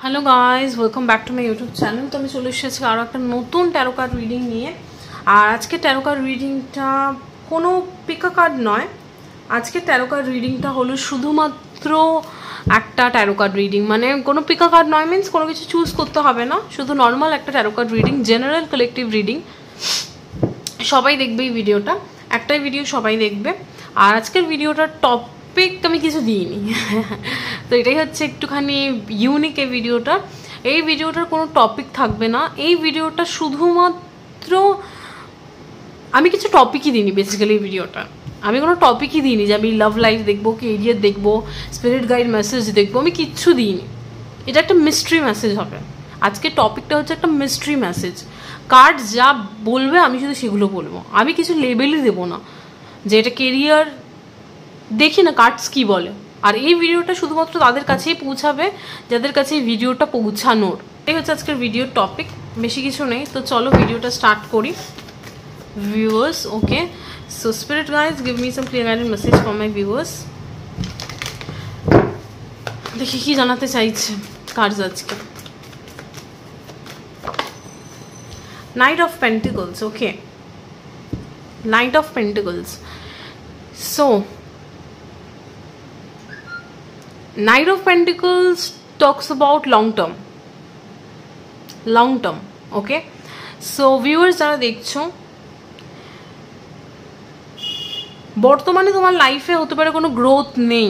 Hello guys, welcome back to my YouTube channel. তো আমি চলে এসেছি আরও একটা নতুন ট্যারো কার্ড রিডিং নিয়ে। আর আজকে ট্যারো কার্ড রিডিংটা কোনো পিকা কার্ড নয়। আজকে ট্যারো কার্ড রিডিংটা হলো শুধুমাত্র একটা ট্যারো কার্ড রিডিং, মানে কোনো পিকা কার্ড নয়, মিনস কোনো কিছু চুজ করতে হবে না, শুধু নর্মাল একটা taro card reading, general collective reading. সবাই দেখবে এই ভিডিওটা, একটাই ভিডিও সবাই দেখবে। আর আজকের ভিডিওটার টপিক আমি কিছু দিইনি তো এটাই হচ্ছে একটুখানি ইউনিক এই ভিডিওটার কোনো টপিক থাকবে না। এই ভিডিওটা শুধুমাত্র আমি কিছু টপিকই দিইনি। বেসিক্যালি এই ভিডিওটা আমি কোনো টপিকই দিইনি যে আমি লাভ লাইফ দেখবো, কেরিয়ার দেখবো, স্পিরিট গাইড মেসেজ দেখবো, আমি কিচ্ছু দিইনি। এটা একটা মিস্ট্রি মেসেজ হবে। আজকে টপিকটা হচ্ছে একটা মিস্ট্রি মেসেজ। কার্ড যা বলবে আমি শুধু সেগুলো বলবো, আমি কিছু লেবেলই দেবো না যে এটা কেরিয়ার। দেখি না কার্ডস কি বলে। আর এই ভিডিওটা শুধুমাত্র তাদের কাছেই পৌঁছাবে যাদের কাছে এই ভিডিওটা পৌঁছানোর। এই হচ্ছে আজকের ভিডিওর টপিক, বেশি কিছু নেই। তো চলো ভিডিওটা স্টার্ট করি viewers. Okay, so spirit guys give me some clear guided message for my viewers. দেখি কি জানাতে চাইছে কার্ডস আজকে। Night of pentacles. Okay, night of pentacles. So Knight of Pentacles talks about long term. Okay, so viewers যারা দেখছো, বর্তমানে তোমার লাইফে হতে পারে কোনো গ্রোথ নেই।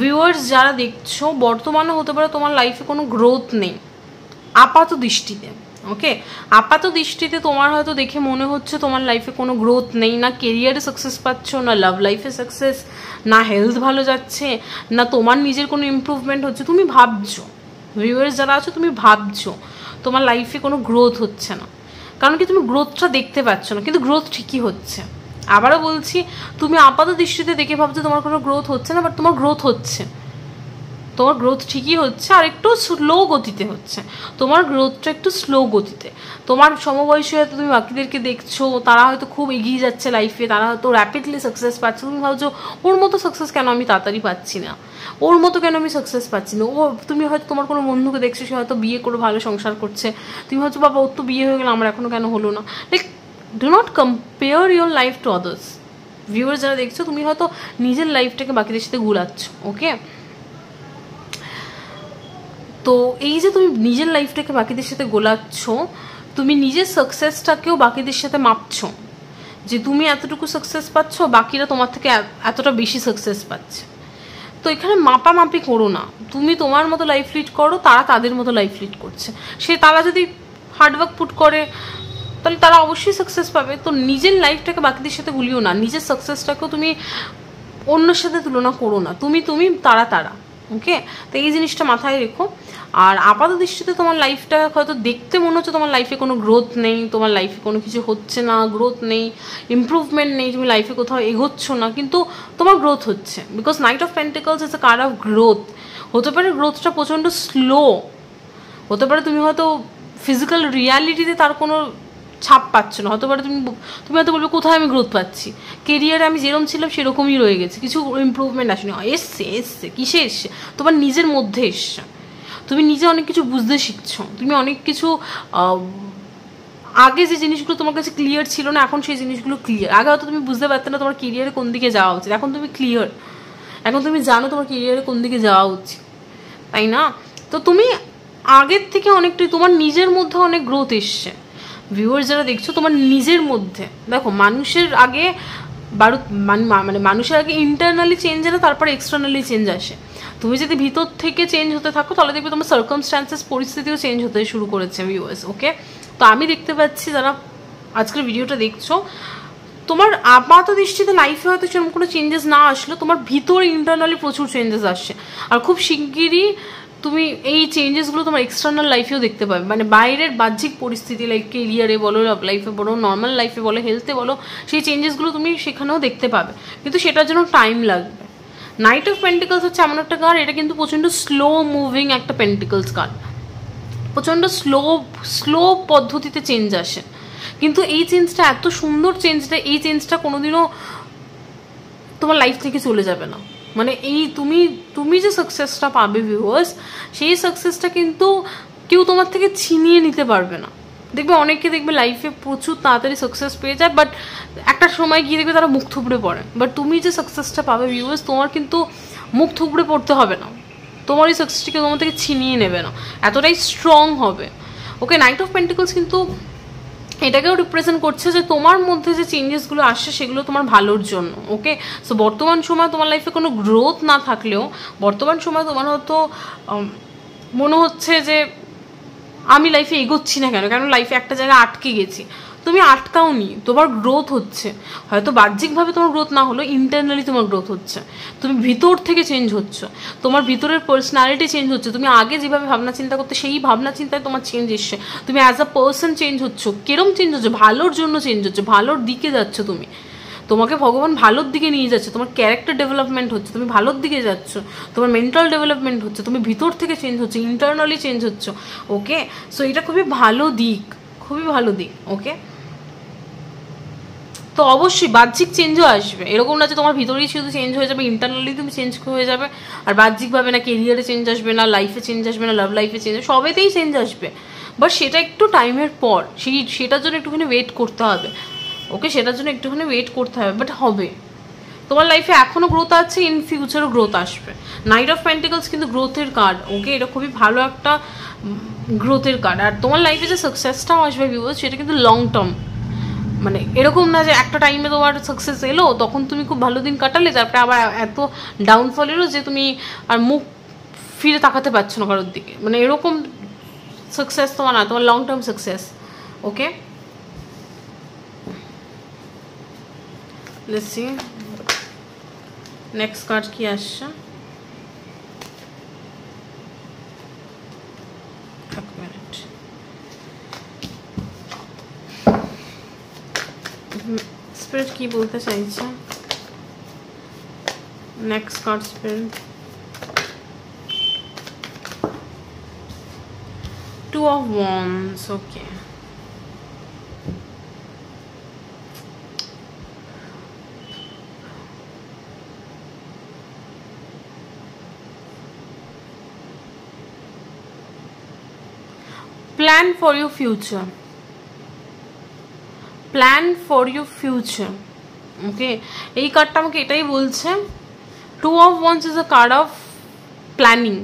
ভিউয়ার্স যারা দেখছো, বর্তমানে হতে পারে তোমার লাইফে কোনো গ্রোথ নেই আপাত দৃষ্টিতে। ওকে, আপাত দৃষ্টিতে তোমার হয়তো দেখে মনে হচ্ছে তোমার লাইফে কোনো গ্রোথ নেই, না কেরিয়ারে সাকসেস পাচ্ছ, না লাভ লাইফে সাকসেস, না হেলথ ভালো যাচ্ছে, না তোমার নিজের কোনো ইমপ্রুভমেন্ট হচ্ছে। তুমি ভাবছো, ভিউয়ার্স যারা আছো, তুমি ভাবছো তোমার লাইফে কোনো গ্রোথ হচ্ছে না। কারণ কি, তুমি গ্রোথটা দেখতে পাচ্ছ না, কিন্তু গ্রোথ ঠিকই হচ্ছে। আবারও বলছি, তুমি আপাত দৃষ্টিতে দেখে ভাবছো তোমার কোনো গ্রোথ হচ্ছে না, বাট তোমার গ্রোথ হচ্ছে। তোমার গ্রোথ ঠিকই হচ্ছে, আর একটু স্লো গতিতে হচ্ছে। তোমার গ্রোথটা একটু স্লো গতিতে। তোমার সমবয়সী হয়তো তুমি বাকিদেরকে দেখছো, তারা হয়তো খুব এগিয়ে যাচ্ছে লাইফে, তারা হয়তো র্যাপিডলি সাকসেস পাচ্ছে। তুমি ভাবছো ওর মতো সাকসেস কেন আমি তাড়াতাড়ি পাচ্ছি না, ওর মতো কেন আমি সাকসেস পাচ্ছি না। তুমি হয়তো তোমার কোনো বন্ধুকে দেখছো, সে হয়তো বিয়ে করে ভালো সংসার করছে, তুমি ভাবছো বাবা ওর তো বিয়ে হয়ে গেলে আমার এখনো কেন হলো না। Like, do not compare your life to others. Viewers যারা দেখছো, তুমি হয়তো নিজের লাইফটাকে বাকিদের সাথে গুলাচ্ছ। ওকে, তো এই যে তুমি নিজের লাইফটাকে বাকিদের সাথে গোলাচ্ছ, তুমি নিজের সাকসেসটাকেও বাকিদের সাথে মাপছো যে তুমি এতটুকু সাকসেস পাচ্ছ, বাকিরা তোমার থেকে এতটা বেশি সাকসেস পাচ্ছে। তো এখানে মাপামাপি করো না, তুমি তোমার মতো লাইফ লিড করো, তারা তাদের মতো লাইফ লিড করছে। তারা যদি হার্ডওয়ার্ক পুট করে তাহলে তারা অবশ্যই সাকসেস পাবে। তো নিজের লাইফটাকে বাকিদের সাথে গুলিও না, নিজের সাকসেসটাকেও তুমি অন্যের সাথে তুলনা করো না। তুমি তারা। ওকে, তো এই জিনিসটা মাথায় রেখো। আর আপাত দৃষ্টিতে তোমার লাইফটা হয়তো দেখতে মনে হচ্ছে তোমার লাইফে কোনো গ্রোথ নেই, তোমার লাইফে কোনো কিছু হচ্ছে না, গ্রোথ নেই, ইমপ্রুভমেন্ট নেই, তুমি লাইফে কোথাও এগোচ্ছ না, কিন্তু তোমার গ্রোথ হচ্ছে। Because night of pentacles is a card of growth. হতে পারে গ্রোথটা প্রচণ্ড স্লো, হতে পারে তুমি হয়তো ফিজিক্যাল রিয়ালিটিতে তার কোনো ছাপ পাচ্ছ না। হতে পারে তুমি হয়তো বলবে কোথায় আমি গ্রোথ পাচ্ছি, কেরিয়ারে আমি যেরকম ছিলাম সেরকমই রয়ে গেছে, কিছু ইমপ্রুভমেন্ট আসেনি। এসছে কিসে এসছে? তোমার নিজের মধ্যে এসছে। তুমি নিজে অনেক কিছু বুঝতে শিখছো, তুমি অনেক কিছু আগে যে জিনিসগুলো তোমার কাছে ক্লিয়ার ছিল না, এখন সেই জিনিসগুলো ক্লিয়ার। আগে হয়তো তুমি বুঝতে পারতে না তোমার কেরিয়ারে কোন দিকে যাওয়া উচিত, এখন তুমি ক্লিয়ার, এখন তুমি জানো তোমার কেরিয়ারে কোন দিকে যাওয়া উচিত, তাই না? তো তুমি আগের থেকে অনেকটাই তোমার নিজের মধ্যে অনেক গ্রোথ এসছে। ভিউয়ার্স যারা দেখছো, তোমার নিজের মধ্যে দেখো, মানুষের আগে মানুষের আগে ইন্টারনালি চেঞ্জ এলে তারপরে এক্সটার্নালি চেঞ্জ আসে। তুমি যদি ভিতর থেকে চেঞ্জ হতে থাকো তাহলে দেখবে তোমার সার্কামস্ট্যান্সেস, পরিস্থিতিও চেঞ্জ হতে শুরু করেছে ভিউয়ার্স। ওকে, তো আমি দেখতে পাচ্ছি যারা আজকের ভিডিওটা দেখছো, তোমার আপাত দৃষ্টিতে লাইফে হয়তো সেরকম কোনো চেঞ্জেস না আসলে, তোমার ভিতরে ইন্টারনালি প্রচুর চেঞ্জেস আসছে। আর খুব শিগগিরই তুমি এই চেঞ্জেসগুলো তোমার এক্সটার্নাল লাইফেও দেখতে পাবে, মানে বাইরের বাহ্যিক পরিস্থিতি, লাইক কেরিয়ারে বলো, লাভ লাইফে বলো, নর্মাল লাইফে বলো, হেলথে বলো, সেই চেঞ্জেসগুলো তুমি সেখানেও দেখতে পাবে, কিন্তু সেটার জন্য টাইম লাগবে। নাইট অফ পেন্টিকলস হচ্ছে এমন একটা কার্ড, এটা কিন্তু প্রচণ্ড স্লো মুভিং একটা পেন্টিকলস কার্ড, প্রচণ্ড স্লো পদ্ধতিতে চেঞ্জ আসে। কিন্তু এই চেঞ্জটা এত সুন্দর চেঞ্জটা, এই চেঞ্জটা কোনোদিনও তোমার লাইফ থেকে চলে যাবে না। মানে এই তুমি যে সাকসেসটা পাবে ভিউয়ার্স, সেই সাকসেসটা কিন্তু কেউ তোমার থেকে ছিনিয়ে নিতে পারবে না। দেখবে অনেকে দেখবে লাইফে প্রচুর তাড়াতাড়ি সাকসেস পেয়ে যায়, বাট একটা সময় গিয়ে দেখবে তারা মুখ থুবড়ে পড়ে। বাট তুমি যে সাকসেসটা পাবে ভিউয়ার্স, তোমার কিন্তু মুখ থুবড়ে পড়তে হবে না, তোমার এই সাকসেসটিকে তোমার থেকে ছিনিয়ে নেবে না, এতটাই স্ট্রং হবে। ওকে, নাইট অফ পেন্টিকলস কিন্তু এটাকেও রিপ্রেজেন্ট করছে যে তোমার মধ্যে যে চেঞ্জেসগুলো আসছে সেগুলো তোমার ভালোর জন্য। ওকে, সো বর্তমান সময় তোমার লাইফে কোনো গ্রোথ না থাকলেও বর্তমান সময় তোমার হয়তো মনে হচ্ছে যে আমি লাইফে এগোচ্ছি না, কেন লাইফে একটা জায়গায় আটকে গেছি। তুমি আটকাও নি, তোমার গ্রোথ হচ্ছে। হয়তো বাহ্যিকভাবে তোমার গ্রোথ না হলো, ইন্টারনালি তোমার গ্রোথ হচ্ছে। তুমি ভিতর থেকে চেঞ্জ হচ্ছ, তোমার ভিতরের পার্সোনালিটি চেঞ্জ হচ্ছে। তুমি আগে যেভাবে ভাবনা চিন্তা করতে, সেই ভাবনা চিন্তায় তোমার চেঞ্জ এসছে। তুমি অ্যাজ আ পার্সন চেঞ্জ হচ্ছ। কিরম চেঞ্জ হচ্ছে? ভালোর জন্য চেঞ্জ হচ্ছে, ভালোর দিকে যাচ্ছ তুমি। তোমাকে ভগবান ভালোর দিকে নিয়ে যাচ্ছে, তোমার ক্যারেক্টার ডেভেলপমেন্ট হচ্ছে, তুমি ভালোর দিকে যাচ্ছ, তোমার মেন্টাল ডেভেলপমেন্ট হচ্ছে, তুমি ভিতর থেকে চেঞ্জ হচ্ছে, ইন্টারনালি চেঞ্জ হচ্ছে। ওকে, সো এটা খুবই ভালো দিক, খুবই ভালো দিক। ওকে, তো অবশ্যই বাহ্যিক চেঞ্জও আসবে, এরকম না যে তোমার ভিতরেই শুধু চেঞ্জ হয়ে যাবে, ইন্টারনালি তুমি চেঞ্জ হয়ে যাবে, আর বাহ্যিকভাবে না কেরিয়ারে চেঞ্জ আসবে, না লাইফে চেঞ্জ আসবে, না লাভ লাইফে চেঞ্জ আসবে, সবেতেই চেঞ্জ আসবে। বাট সেটা একটু টাইমের পর, সেটার জন্য একটুখানি ওয়েট করতে হবে। ওকে, সেটার জন্য একটুখানি ওয়েট করতে হবে, বাট হবে। তোমার লাইফে এখনও গ্রোথ আছে, ইন ফিউচারও গ্রোথ আসবে। নাইট অফ পেন্টিকলস কিন্তু গ্রোথের কার্ড। ওকে, এটা খুবই ভালো একটা গ্রোথের কার্ড। আর তোমার লাইফে যে সাকসেসটাও আসবে ভিউয়ার্স, সেটা কিন্তু লং টার্ম। মানে এরকম না যে একটা টাইমে তোমার সাকসেস এলো, তখন তুমি খুব ভালো দিন কাটালে, তারপরে আবার এত ডাউনফল এলো যে তুমি আর মুখ ফিরে তাকাতে পারছো না কারোর দিকে। মানে এরকম সাকসেস তোমার না, তোমার long term success. Okay, let's see next card কি আসছে। এক মিনিট, স্পিরিট কি বলতে চাইছে? Next card spirit, two of wands. Okay, plan for your future, plan for your future. Okay, এই কার্ডটা আমাকে এটাই বলছে। Two of wands is a card of planning.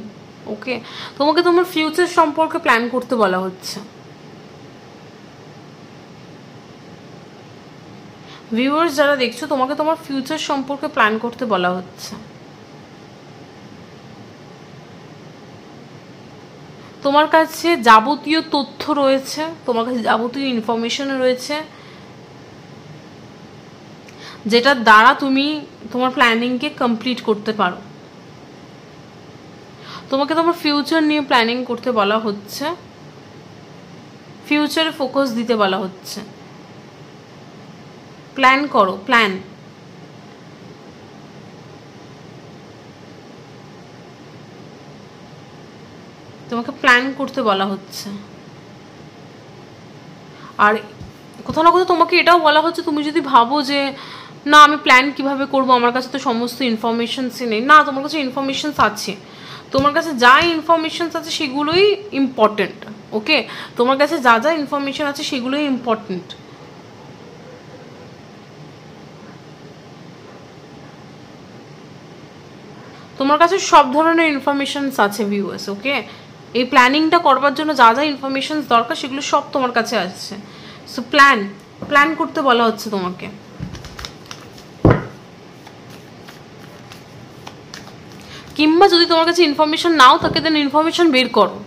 Okay, তোমাকে তোমার ফিউচার সম্পর্কে প্ল্যান করতে বলা হচ্ছে। ভিউয়ার্স যারা দেখছো, তোমাকে তোমার ফিউচার সম্পর্কে প্ল্যান করতে বলা হচ্ছে। তোমার কাছে যাবতীয় তথ্য রয়েছে, তোমার কাছে যাবতীয় ইনফরমেশন রয়েছে, যেটার দ্বারা তুমি তোমার প্ল্যানিংকে কমপ্লিট করতে পারো। তোমাকে তোমার ফিউচার নিয়ে প্ল্যানিং করতে বলা হচ্ছে, ফিউচারে ফোকাস দিতে বলা হচ্ছে। প্ল্যান করো, প্ল্যান। তোমাকে প্ল্যান করতে বলা হচ্ছে। আর কোথাও না কোথাও তোমাকে এটাও বলা হচ্ছে, তুমি যদি ভাবো যে না আমি প্ল্যান কিভাবে করব, আমার কাছে তো সমস্ত ইনফরমেশনসই নেই, না তোমার কাছে ইনফরমেশনস আছে। তোমার কাছে যা ইনফরমেশনস আছে সেগুলোই ইম্পর্টেন্ট। ওকে, তোমার কাছে যা যা ইনফরমেশন আছে সেগুলোই ইম্পর্টেন্ট। তোমার কাছে সব ধরনের ইনফরমেশনস আছে ভিউয়ার্স। ওকে, এই প্ল্যানিংটা করবার জন্য যা যা ইনফরমেশনস দরকার সেগুলো সব তোমার কাছে আসছে। সো প্ল্যান করতে বলা হচ্ছে তোমাকে। কিংবা যদি তোমার কাছে ইনফরমেশন নাও থাকে, দেন ইনফরমেশন বের করো,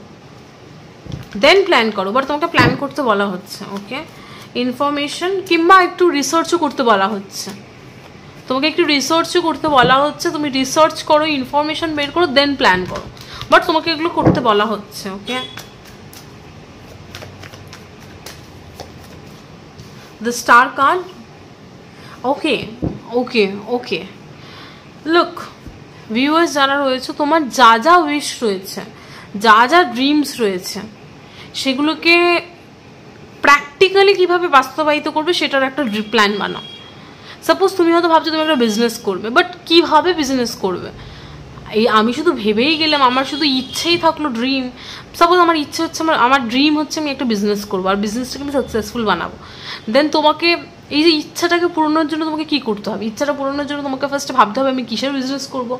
দেন প্ল্যান করো। বাট তোমাকে প্ল্যান করতে বলা হচ্ছে। ওকে, ইনফরমেশন কিংবা একটু রিসার্চও করতে বলা হচ্ছে। তোমাকে একটু রিসার্চও করতে বলা হচ্ছে। তুমি রিসার্চ করো, ইনফরমেশন বের করো, দেন প্ল্যান করো। বাট তোমাকে এগুলো করতে বলা হচ্ছে। Okay, the star card. Okay okay okay, look viewers যারা রয়েছে, তোমার যা যা উইশ রয়েছে, যা যা ড্রিমস রয়েছে, সেগুলোকে প্র্যাকটিক্যালি কিভাবে বাস্তবায়িত করবে সেটার একটা প্ল্যান বানাও। সাপোজ তুমি হয়তো ভাবছো তুমি একটা বিজনেস করবে, বাট কীভাবে বিজনেস করবে? এই আমি শুধু ভেবেই গেলাম, আমার শুধু ইচ্ছেই থাকলো, ড্রিম, সাপোজ আমার ইচ্ছে হচ্ছে, আমার ড্রিম হচ্ছে আমি একটা বিজনেস করবো আর বিজনেসটাকে আমি সাকসেসফুল বানাবো। দেন তোমাকে এই যে ইচ্ছাটাকে পূরণের জন্য তোমাকে কী করতে হবে? ইচ্ছাটা পূরণের জন্য তোমাকে ফার্স্টে ভাবতে হবে আমি কিসের বিজনেস করব।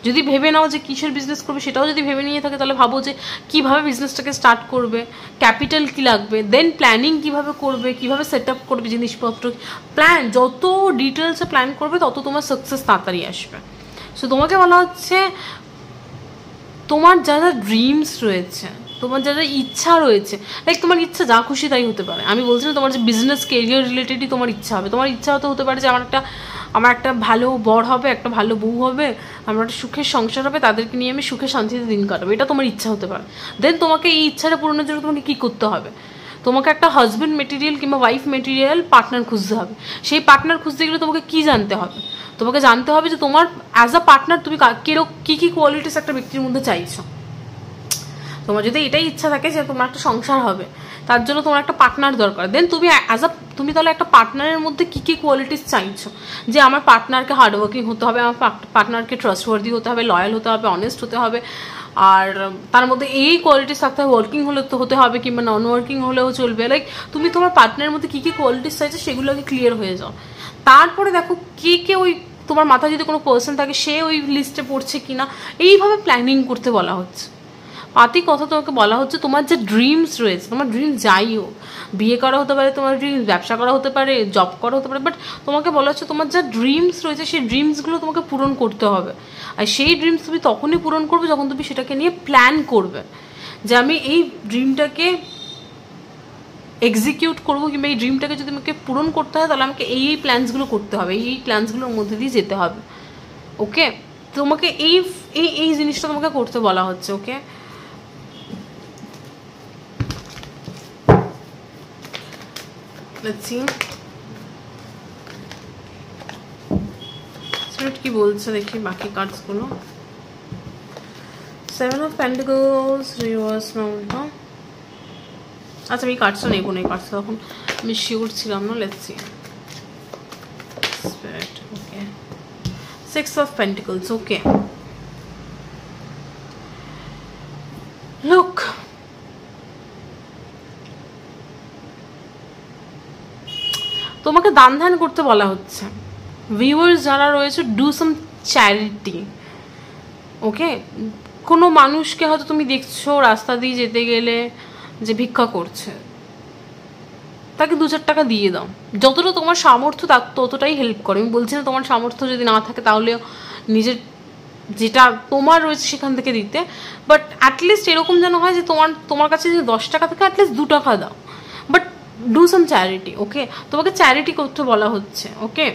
যদি ভেবে নাও যে কিসের বিজনেস করবে, সেটাও যদি ভেবে নিয়ে থাকে, তাহলে ভাবো যে কীভাবে বিজনেসটাকে স্টার্ট করবে, ক্যাপিটাল কী লাগবে, দেন প্ল্যানিং কীভাবে করবে, কীভাবে সেট আপ করবে জিনিসপত্র, প্ল্যান, যত ডিটেলসে প্ল্যান করবে তত তোমার সাকসেস তাড়াতাড়ি আসবে। সো তোমাকে বলা হচ্ছে তোমার যা যা ড্রিমস রয়েছে, তোমার যা যা ইচ্ছা রয়েছে, লাইক তোমার ইচ্ছা যা খুশি তাই হতে পারে। আমি বলছি না তোমার যে বিজনেস কেরিয়ার রিলেটেডই তোমার ইচ্ছা হবে। তোমার ইচ্ছা হতে পারে যে আমার একটা ভালো বর হবে, একটা ভালো বউ হবে, আমার একটা সুখের সংসার হবে, তাদেরকে নিয়ে আমি সুখে শান্তিতে দিন কাটাবো, এটা তোমার ইচ্ছা হতে পারে। দেন তোমাকে এই ইচ্ছাটা পূরণের জন্য তোমাকে কী করতে হবে? তোমাকে একটা হাজব্যান্ড মেটেরিয়াল কিংবা ওয়াইফ মেটেরিয়াল পার্টনার খুঁজতে হবে। সেই পার্টনার খুঁজতে গেলে তোমাকে কী জানতে হবে? তোমাকে জানতে হবে যে তোমার অ্যাজ আ পার্টনার তুমি কী কী কোয়ালিটিস একটা ব্যক্তির মধ্যে চাইছো। তোমার যদি এটাই ইচ্ছা থাকে যে তোমার একটা সংসার হবে, তার জন্য তোমার একটা পার্টনার দরকার, দেন তুমি তাহলে একটা পার্টনারের মধ্যে কী কী কোয়ালিটিস চাইছো? যে আমার পার্টনারকে হার্ডওয়ার্কিং হতে হবে, আমার পার্টনারকে ট্রাস্টওয়ার্দি হতে হবে, লয়াল হতে হবে, অনেস্ট হতে হবে, আর তার মধ্যে এই কোয়ালিটিস থাকতে হবে, ওয়ার্কিং হতে হবে কিংবা নন ওয়ার্কিং হলেও চলবে। লাইক তুমি তোমার পার্টনারের মধ্যে কী কী কোয়ালিটিস চাইছো সেগুলো আগে ক্লিয়ার হয়ে যাও। তারপরে দেখো কে ওই তোমার মাথায় যদি কোনো পার্সন থাকে সে ওই লিস্টে পড়ছে কিনা, এইভাবে প্ল্যানিং করতে বলা হচ্ছে। পাতি কথা তোমাকে বলা হচ্ছে তোমার যে ড্রিমস রয়েছে, তোমার ড্রিম যাই হোক, বিয়ে করা হতে পারে, তোমার ড্রিমস ব্যবসা করা হতে পারে, জব করা হতে পারে, বাট তোমাকে বলা হচ্ছে তোমার যা ড্রিমস রয়েছে সেই ড্রিমসগুলো তোমাকে পূরণ করতে হবে। আর সেই ড্রিমস তুমি তখনই পূরণ করবে যখন তুমি সেটাকে নিয়ে প্ল্যান করবে যে আমি এই ড্রিমটাকে এক্সিকিউট করবো, কিংবা এই ড্রিমটাকে যদি আমাকে পূরণ করতে হয় তাহলে আমাকে এই প্ল্যানসগুলো করতে হবে, এই প্ল্যানসগুলোর মধ্যে দিয়ে যেতে হবে। ওকে, তোমাকে এই জিনিসটা তোমাকে করতে বলা হচ্ছে। ওকে, let's see স্পিরিট কি বলছে দেখি বাকি কার্ডস গুলো। 7 of Pentacles রিভার্স নাও। আচ্ছা আমি কার্ডসটা নেবো না, এই কার্ডসটা তখন আমি শিওর ছিলাম না। Let's see spirit. Okay, 6 of Pentacles। Okay, look, তোমাকে দান ধ্যান করতে বলা হচ্ছে। ভিউয়ার্স যারা রয়েছে, ডু সাম চ্যারিটি। ওকে, কোনো মানুষকে হয়তো তুমি দেখছো রাস্তা দিয়ে যেতে গেলে যে ভিক্ষা করছে, তাকে 2-4 টাকা দিয়ে দাও। যতটা তোমার সামর্থ্য ততটাই হেল্প করো। আমি বলছি না তোমার সামর্থ্য যদি না থাকে তাহলে নিজের যেটা তোমার রয়েছে সেখান থেকে দিতে, বাট অ্যাটলিস্ট এরকম যেন হয় যে তোমার কাছে যে 10 টাকা থেকে অ্যাটলিস্ট 2 টাকা দাও, বাট ডু সাম চ্যারিটি। ওকে, তোমাকে চ্যারিটি করতে বলা হচ্ছে। ওকে,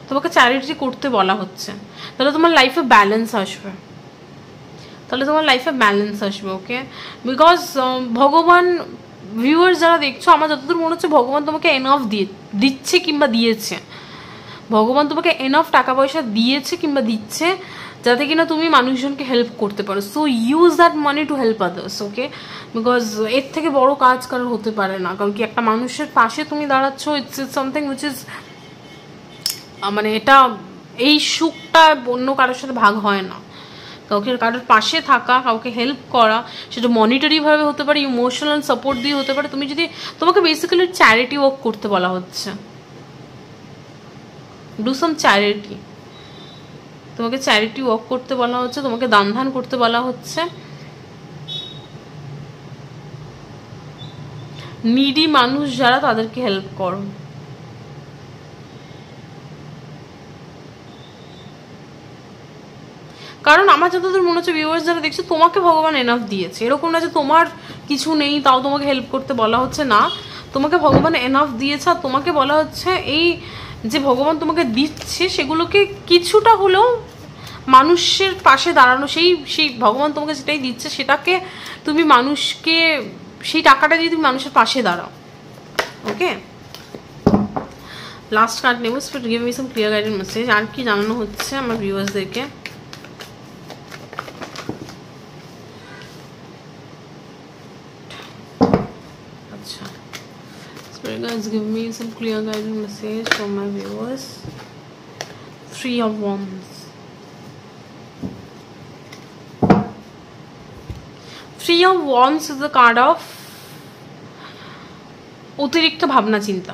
তোমাকে চ্যারিটি করতে বলা হচ্ছে, তাহলে তোমার লাইফে ব্যালেন্স আসবে, ওকে, বিকজ ভগবান, ভিউয়ার্স যারা দেখছো, আমার যতদূর মনে হচ্ছে ভগবান তোমাকে এনাফ দিচ্ছে কিংবা দিয়েছে, ভগবান তোমাকে এনাফ টাকা পয়সা দিয়েছে কিংবা দিচ্ছে যাতে কিনা তুমি মানুষজনকে হেল্প করতে পারো। So use that money to help others. Okay, because এর থেকে বড় কাজ কারোর হতে পারে না, কারণ কি একটা মানুষের পাশে তুমি দাঁড়াচ্ছ, ইটস সামথিং উইচ ইজ, মানে এটা, এই সুখটা অন্য কারোর সাথে ভাগ হয় না। কারোর পাশে থাকা, কাউকে হেল্প করা, সেটা মনিটারিভাবে হতে পারে, ইমোশনাল সাপোর্ট দিয়ে হতে পারে। তোমাকে বেসিক্যালি চ্যারিটি ওয়ার্ক করতে বলা হচ্ছে। ডু সাম চ্যারিটি, তোমাকে চ্যারিটি ওয়ার্ক করতে বলা হচ্ছে, তোমাকে দান ধ্যান করতে বলা হচ্ছে। নিডি মানুষ যারা, তাদেরকে হেল্প করো। কারণ আমার যতদূর মনে হচ্ছে ভিউয়ার্স যারা দেখছো, তোমাকে ভগবান এনাফ দিয়েছে। এরকম না যে তোমার কিছু নেই তাও তোমাকে হেল্প করতে বলা হচ্ছে, না, তোমাকে ভগবান এনাফ দিয়েছে। আর তোমাকে বলা হচ্ছে এই যে ভগবান তোমাকে দিচ্ছে সেগুলোকে কিছুটা হলেও মানুষের পাশে দাঁড়ানো, সেই ভগবান তোমাকে যেটাই দিচ্ছে সেটাকে তুমি মানুষকে, সেই টাকাটা দিয়ে তুমি মানুষের পাশে দাঁড়াও। ওকে, লাস্ট কার্ড নেব। Spirit give me some clear guidance message. আর কি জানানো হচ্ছে আমার ভিউয়ার্সদেরকে? Sorry guys, give me some clear guidance message from my viewers. 3 of Wands. 3 of Wands is the card of অতিরিক্ত ভাবনা চিন্তা।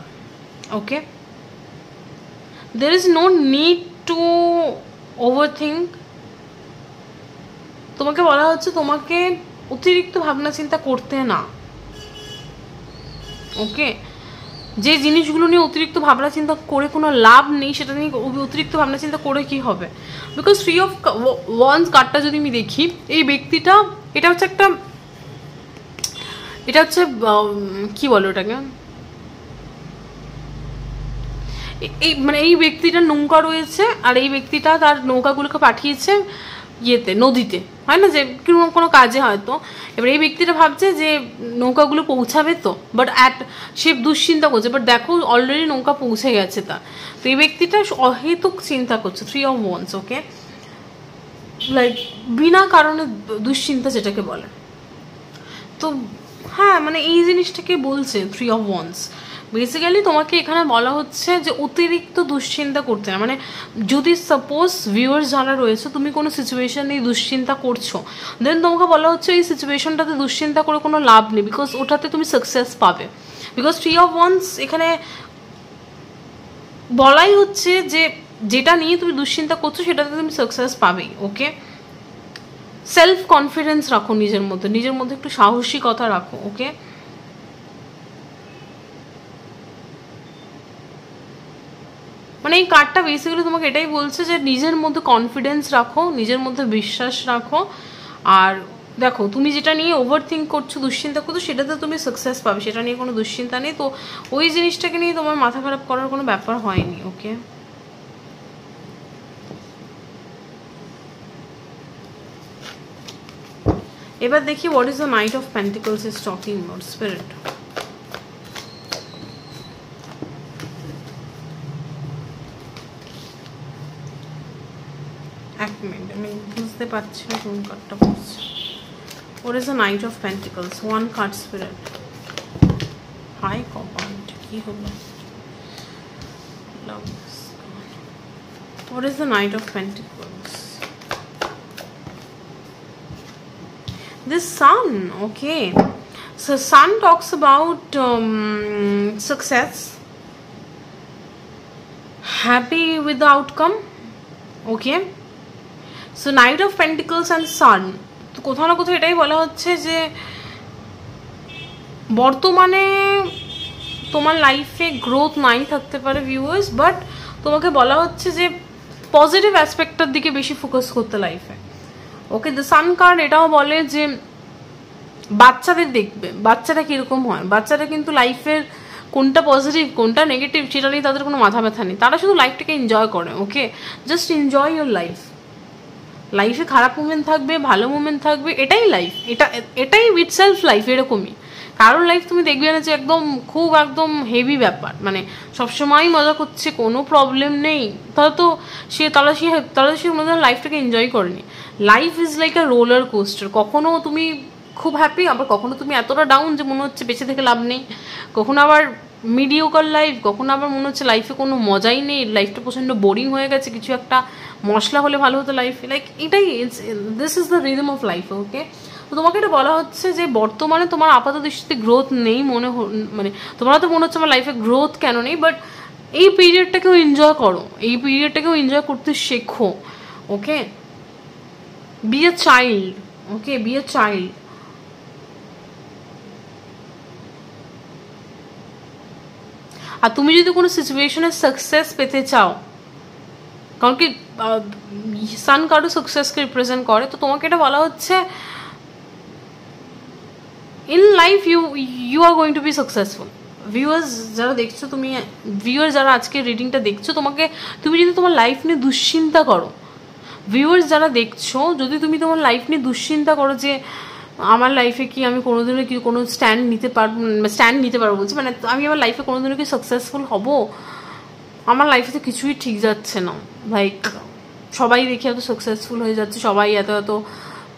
ওকে, there is no need to overthink। তোমাকে বলা হচ্ছে তোমাকে অতিরিক্ত ভাবনা চিন্তা করতে না। ওকে, যে জিনিসগুলো নিয়ে অতিরিক্ত ভাবনা চিন্তা করে কোনো লাভ নেই, সেটা নিয়ে অতিরিক্ত ভাবনা চিন্তা করে কি হবে? বিকজ 3 of Wands কার্ডটা যদি আমি দেখি, এই ব্যক্তিটা এটা হচ্ছে কি বলো ওটাকে, এই মানে এই ব্যক্তিটা নৌকা রয়েছে, আর এই ব্যক্তিটা তার নৌকাগুলোকে পাঠিয়েছে ইয়েতে, নদীতে, হয় না যে কোনো কাজে হয়তো। এবার এই ব্যক্তিটা ভাবছে যে নৌকাগুলো পৌঁছাবে তো, বাট সে দুশ্চিন্তা করছে, বাট দেখো অলরেডি নৌকা পৌঁছে গেছে তার। তো এই ব্যক্তিটা অহেতুক চিন্তা করছে, 3 of Wands। ওকে, লাইক বিনা কারণে দুশ্চিন্তা যেটাকে বলে। তো হ্যাঁ, মানে এই জিনিসটাকে বলছে 3 of Wands। বেসিক্যালি তোমাকে এখানে বলা হচ্ছে যে অতিরিক্ত দুশ্চিন্তা করতে না। মানে যদি সাপোজ ভিউয়ার্স যারা রয়েছে, তুমি কোনো সিচুয়েশন নিয়ে দুশ্চিন্তা করছো, দেন তোমাকে বলা হচ্ছে এই সিচুয়েশনটাতে দুশ্চিন্তা করে কোনো লাভ নেই, বিকজ ওটাতে তুমি সাকসেস পাবে। বিকজ 3 of Wands এখানে বলাই হচ্ছে যে যেটা নিয়ে তুমি দুশ্চিন্তা করছো সেটাতে তুমি সাকসেস পাবেই। ওকে, সেলফ কনফিডেন্স রাখো নিজের মধ্যে একটু সাহসিকতা রাখো। ওকে, মানে এই কার্ডটা বেসিক্যালি তোমাকে এটাই বলছে যে নিজের মধ্যে কনফিডেন্স রাখো, নিজের মধ্যে বিশ্বাস রাখো। আর দেখো তুমি যেটা নিয়ে ওভার থিঙ্ক করছো, দুশ্চিন্তা করছো, সেটাতে তুমি সাকসেস পাবে, সেটা নিয়ে কোনো দুশ্চিন্তা নেই। তো ওই জিনিসটাকে নিয়ে তোমার মাথা খারাপ করার কোনো ব্যাপার হয়নি। ওকে, এবার দেখি what is the night of pentacles is talking about spirit. এক মিনিট, আমি বুঝতে পারছি না কোন কার্ডটা পড়ছে। What is the Knight of Pentacles? 1 card spirit. High Command. কি হলো? Love is gone. What is the Knight of Pentacles? This Sun. Okay. So Sun talks about success. Happy with the outcome. Okay. So Knight of Pentacles and Sun, তো কোথাও না কোথাও এটাই বলা হচ্ছে যে বর্তমানে তোমার লাইফে গ্রোথ নাই থাকতে পারে ভিউয়ার্স, বাট তোমাকে বলা হচ্ছে যে পজিটিভ অ্যাসপেক্টটার দিকে বেশি ফোকাস করতে লাইফে। ওকে, দ্য সান কার্ড এটাও বলে যে বাচ্চাদের দেখবে, বাচ্চারা কীরকম হয়, বাচ্চারা কিন্তু লাইফের কোনটা পজিটিভ কোনটা নেগেটিভ সেটা নিয়ে তাদের কোনো মাথা ব্যথা নেই, তারা শুধু লাইফটাকে এনজয় করে। ওকে, জাস্ট এনজয় ইউর লাইফ। লাইফে খারাপ মুমেন্ট থাকবে, ভালো মুমেন্ট থাকবে, এটাই লাইফ, এটাই ইটসেলফ লাইফ। এরকমই কারোর লাইফ তুমি দেখবে না যে একদম হেভি ব্যাপার, মানে সবসময় মজা করছে, কোনো প্রবলেম নেই, তাহলে সে ওনাদের লাইফটাকে এনজয় করেনি। Life is like a roller coaster. কখনো তুমি খুব হ্যাপি, আবার কখনো তুমি এতটা ডাউন যে মনে হচ্ছে বেঁচে থেকে লাভ নেই, কখনো আবার মিডিওকার লাইফ, কখনো আবার মনে হচ্ছে লাইফে কোনো মজাই নেই, লাইফটা প্রচণ্ড বোরিং হয়ে গেছে, কিছু একটা মশলা হলে ভালো হতো লাইফে। লাইক এটাই, this is the rhythm of life. Okay, তো তোমাকে এটা বলা হচ্ছে যে বর্তমানে তোমার আপাত দৃষ্টিতে গ্রোথ নেই, মানে তোমার তো মনে হচ্ছে আমার লাইফে গ্রোথ কেন নেই, বাট এই পিরিয়ডটাকেও এনজয় করো, এই পিরিয়ডটাকেও এনজয় করতে শেখো। Okay, be a child. Okay, be a child. আর তুমি যদি কোনো সিচুয়েশনে সাকসেস পেতে চাও, কারণ কি সান কার্ডও সাকসেসকে রিপ্রেজেন্ট করে, তো তোমাকে এটা বলা হচ্ছে in life you are going to be successful. Viewers যারা দেখছো, ভিউয়ার্স যারা আজকে রিডিংটা দেখছো, তুমি যদি তোমার লাইফ নিয়ে দুশ্চিন্তা করো, ভিউয়ার্স যারা দেখছো, যদি তুমি তোমার লাইফ নিয়ে দুশ্চিন্তা করো যে আমার লাইফে কি আমি কোনোদিনও কি কোনো স্ট্যান্ড নিতে পারবো বলছি, মানে আমি আমার লাইফে কোনোদিনও কি সাকসেসফুল হব, আমার লাইফে তো কিছুই ঠিক যাচ্ছে না, লাইক সবাই দেখি এত সাকসেসফুল হয়ে যাচ্ছে, সবাই এত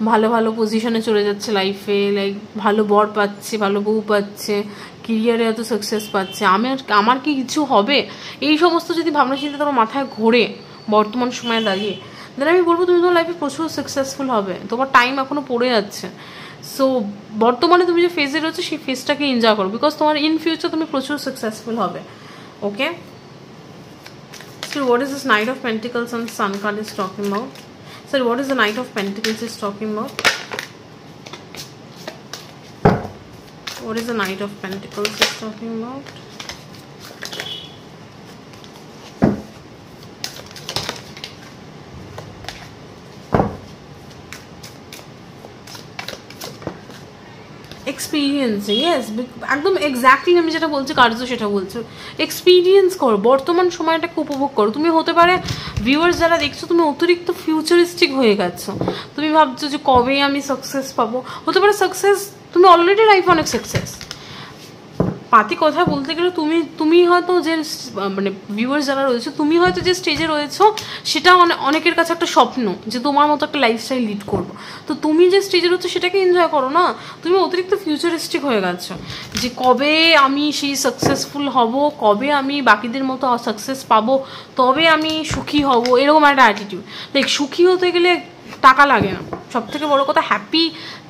ভালো ভালো পজিশনে চলে যাচ্ছে লাইফে, লাইক ভালো বর পাচ্ছে, ভালো বউ পাচ্ছে, কেরিয়ারে এত সাকসেস পাচ্ছে, আমার কি কিছু হবে, এই সমস্ত যদি ভাবনা চিন্তা তোমার মাথায় ঘোরে বর্তমান সময়ে দাঁড়িয়ে, দেন আমি বলবো তুমি তোমার লাইফে প্রচুর সাকসেসফুল হবে। তোমার টাইম এখনো পড়ে যাচ্ছে। সো বর্তমানে তুমি যে ফেজে রয়েছে সেই ফেজটাকে এনজয় করো, বিকজ তোমার ইন ফিউচার তুমি প্রচুর সাকসেসফুল হবে। ওকে, so what is this Knight of Pentacles and Sun card is talking about? So what is the Knight of Pentacles is talking about? What is the Knight of Pentacles is talking about? Experience, yes, একদম exactly আমি যেটা বলছি কার্য সেটা বলছো। Experience করো, বর্তমান সময়টাকে উপভোগ করো। তুমি হতে পারে ভিউয়ার্স যারা দেখছো তুমি অতিরিক্ত ফিউচারিস্টিক হয়ে গেছো, তুমি ভাবছো যে কবে আমি সাকসেস পাবো। হতে পারে সাকসেস তুমি অলরেডি লাইফে অনেক সাকসেস, পাতি কথা বলতে গেলে তুমি হয়তো যে মানে ভিউয়ার্স যারা রয়েছে তুমি হয়তো যে স্টেজে রয়েছো সেটা অনেকের কাছে একটা স্বপ্ন যে তোমার মতো একটা লাইফস্টাইল লিড করবো। তো তুমি যে স্টেজে রয়েছো সেটাকে এনজয় করো না। তুমি অতিরিক্ত ফিউচারিস্টিক হয়ে গেছো যে কবে আমি সেই সাকসেসফুল হব, কবে আমি বাকিদের মতো সাকসেস পাবো, তবে আমি সুখী হব, এরকম একটা অ্যাটিটিউড। লাইক সুখী হতে গেলে টাকা লাগে না, সব থেকে বড় কথা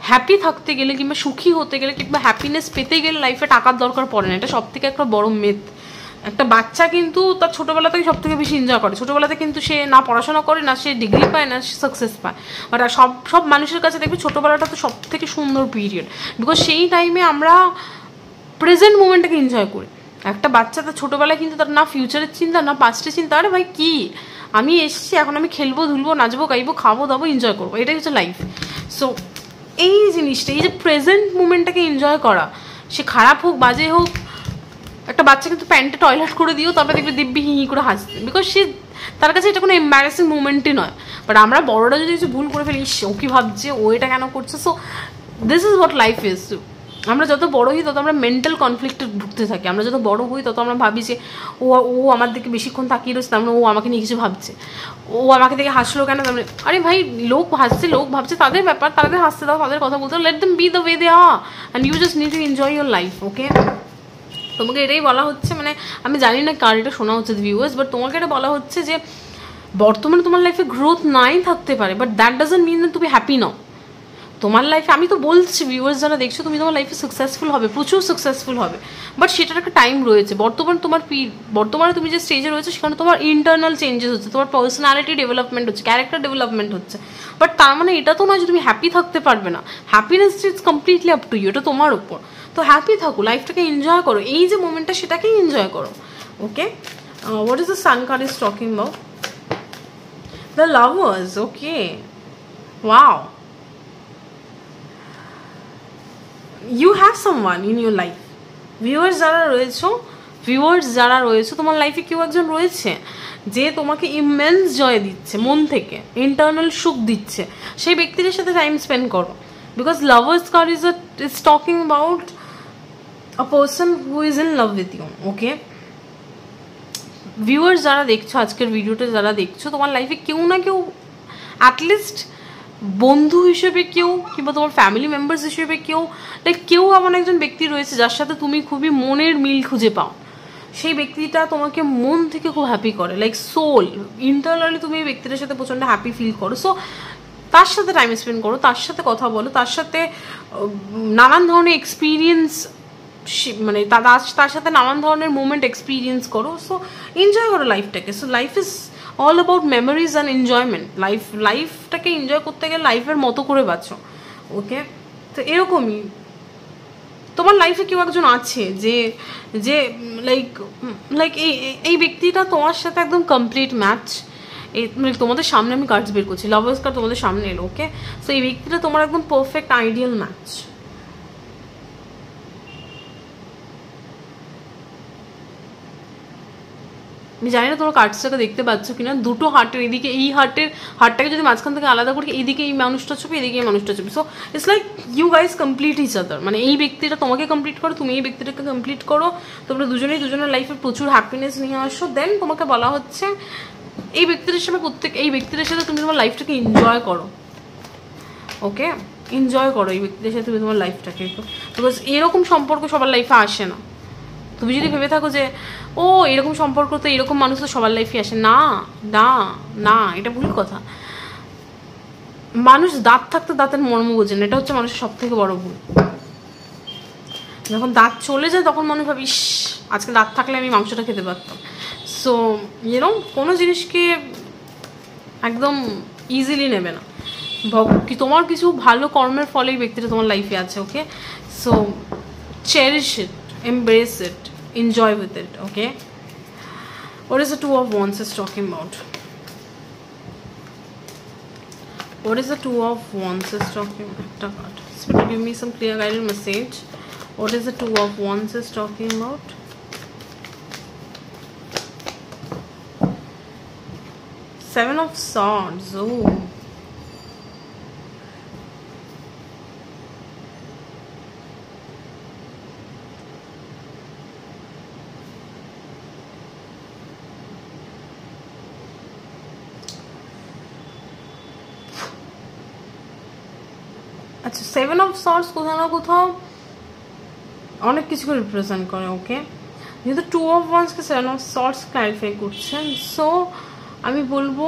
হ্যাপি থাকতে গেলে কিংবা সুখী হতে গেলে কিংবা হ্যাপিনেস পেতে গেলে লাইফে টাকার দরকার পড়ে না। এটা সব থেকে একটা বড় মেথ। একটা বাচ্চা কিন্তু তার ছোটোবেলা থেকে সব থেকে বেশি এনজয় করে। ছোটোবেলাতে কিন্তু সে না পড়াশোনা করে, না সে ডিগ্রি পায়, না সে সাকসেস পায়। বাট সব মানুষের কাছে দেখবে ছোটোবেলাটা তো সব থেকে সুন্দর পিরিয়ড, বিকজ সেই টাইমে আমরা প্রেজেন্ট মোমেন্টটাকে এনজয় করি। একটা বাচ্চা তার ছোটোবেলায় কিন্তু তার না ফিউচারের চিন্তা না পাস্টের চিন্তা, আরে ভাই কি আমি এসেছি এখন আমি খেলবো ধুলবো নাচবো গাইবো খাবো দাবো এনজয় করবো, এটাই হচ্ছে লাইফ। সো এই জিনিসটা, এই যে প্রেজেন্ট মুমেন্টটাকে এনজয় করা, সে খারাপ হোক বাজে হোক, একটা বাচ্চা কিন্তু প্যান্টে টয়লেট করে দিও তারপরে দেখবে দিব্যি হি করে হাসতে, বিকজ সে তার কাছে এটা কোনো এম্বারেসিং মুমেন্টই নয়। বাট আমরা বড়রা যদি কিছু ভুল করে ফেলি, ও কি ভাবছে, ও এটা কেন করছে। So this is what life is. আমরা যত বড় হই তত আমরা মেন্টাল কনফ্লিক্টে ঢুকতে থাকি। আমরা যত বড় হই তত আমরা ভাবি যে ও আমার দিকে বেশিক্ষণ তাকিয়ে রয়েছে, তার মানে ও আমাকে নিয়ে কিছু ভাবছে, ও আমাকে দেখে হাসলো কেন, তার মানে আরে ভাই লোক হাসছে লোক ভাবছে তাদের ব্যাপার, তাদের হাসতে দাও, তাদের কথা বলতে দাও, let them be the way they are and you just need to enjoy your life. Okay, তোমাকে এটাই বলা হচ্ছে, মানে আমি জানি না কার এটা শোনা হচ্ছে ভিউয়ার্স, বাট তোমাকে এটা বলা হচ্ছে যে বর্তমানে তোমার লাইফে গ্রোথ নাই থাকতে পারে, বাট দ্যাট ডাজন্ট মিন তুমি হ্যাপি নাও। তোমার লাইফে আমি তো বলছি ভিউয়ার্স যারা দেখছো তুমি তোমার লাইফে সাকসেসফুল হবে, প্রচুর সাকসেসফুল হবে, বাট সেটার একটা টাইম রয়েছে। বর্তমানে তুমি যে স্টেজে রয়েছে সেখানে তোমার ইন্টারনাল চেঞ্জেস হচ্ছে, তোমার পার্সোনালিটি ডেভেলপমেন্ট হচ্ছে, ক্যারেক্টার ডেভেলপমেন্ট হচ্ছে, বাট তার মানে এটা তো নয় যে তুমি হ্যাপি থাকতে পারবে না। Happiness is completely up to you, এটা তোমার উপর। তো হ্যাপি থাকো, লাইফটাকে এনজয় করো, এই যে মোমেন্টটা সেটাকেই এনজয় করো। Okay, what is the sun card is talking about? The lovers. Okay, wow, you have someone in your life. Viewers যারা রয়েছে তোমার লাইফে কেউ একজন রয়েছে যে তোমাকে ইমেন্স জয় দিচ্ছে, মন থেকে ইন্টারনাল সুখ দিচ্ছে। সেই ব্যক্তিদের সাথে টাইম স্পেন্ড করো, because lovers card is talking about a person who is in love with you. Okay, viewers যারা দেখছো আজকের ভিডিওটা যারা দেখছো, তোমার লাইফে কেউ না কেউ অ্যাটলিস্ট বন্ধু হিসেবে কেউ কিংবা তোমার ফ্যামিলি মেম্বার্স হিসেবে কেউ, লাইক কেউ এমন একজন ব্যক্তি রয়েছে যার সাথে তুমি খুবই মনের মিল খুঁজে পাও। সেই ব্যক্তিটা তোমাকে মন থেকে খুব হ্যাপি করে, লাইক সোল ইন্টারনালি তুমি এই ব্যক্তিটার সাথে প্রচণ্ড হ্যাপি ফিল করো। সো তার সাথে টাইম স্পেন্ড করো, তার সাথে কথা বলো, তার সাথে নানান ধরনের এক্সপিরিয়েন্স, মানে তার সাথে নানান ধরনের মোমেন্ট এক্সপিরিয়েন্স করো। সো এনজয় করো লাইফটাকে। So life is all about memories and enjoyment. লাইফটাকে এনজয় করতে গেলে লাইফের মতো করে বাঁচো। ওকে, তো এরকমই তোমার লাইফে কেউ একজন আছে যে যে লাইক এই ব্যক্তিটা তোমার সাথে একদম কমপ্লিট ম্যাচ। মানে তোমাদের সামনে আমি কার্ডস বের করছি, লাভার্স কার্ড তোমাদের সামনে এলো। ওকে, সো এই ব্যক্তিটা তোমার একদম পারফেক্ট আইডিয়াল ম্যাচ। আমি জানি না তোমার কার্ডসটাকে দেখতে পাচ্ছ কিনা, দুটো হার্টের এদিকে, এই হার্টটাকে যদি মাঝখান থেকে আলাদা করি, এইদিকে এই মানুষটা ছবি, এদিকে এই মানুষটা ছবি। So it's like you guys complete each other, মানে এই ব্যক্তিটা তোমাকে কমপ্লিট করো, তুমি এই ব্যক্তিটাকে কমপ্লিট করো, তোমরা দুজনের লাইফে প্রচুর হ্যাপিনেস নিয়ে আসো। দেন তোমাকে বলা হচ্ছে এই ব্যক্তিদের সাথে তুমি তোমার লাইফটাকে এনজয় করো। ওকে, এনজয় করো এই ব্যক্তিদের সাথে তুমি তোমার লাইফটাকে, বিকজ এরকম সম্পর্ক সবার লাইফে আসে না। তুমি যদি ভেবে থাকো যে ও এরকম সম্পর্ক তো এরকম মানুষ তো সবার লাইফে আসে, না না না, এটা ভুল কথা। মানুষ দাঁত থাকতে দাঁতের মর্ম বোঝে না, এটা হচ্ছে মানুষের সব থেকে বড় ভুল। যখন দাঁত চলে যায় তখন মানুষ ভাবে ইস আজকে দাঁত থাকলে আমি মাংসটা খেতে পারতাম। সো এরকম কোনো জিনিসকে একদম ইজিলি নেবে না। কি তোমার কিছু ভালো কর্মের ফলে এই ব্যক্তিটা তোমার লাইফে আছে, okay? So cherish it, embrace it, enjoy with it, okay? What is the Two of Wands is talking about? What is the Two of Wands is talking about? Spirit, give me some clear guided message. What is the Two of Wands is talking about? Seven of Swords. Oh, আচ্ছা, seven of swords কোথাও না কোথাও অনেক কিছুকে represent করে, ওকে? যেহেতু two of ওয়ান্সকে সেভেন অফ সর্টস ক্লারিফাই করছেন, সো আমি বলবো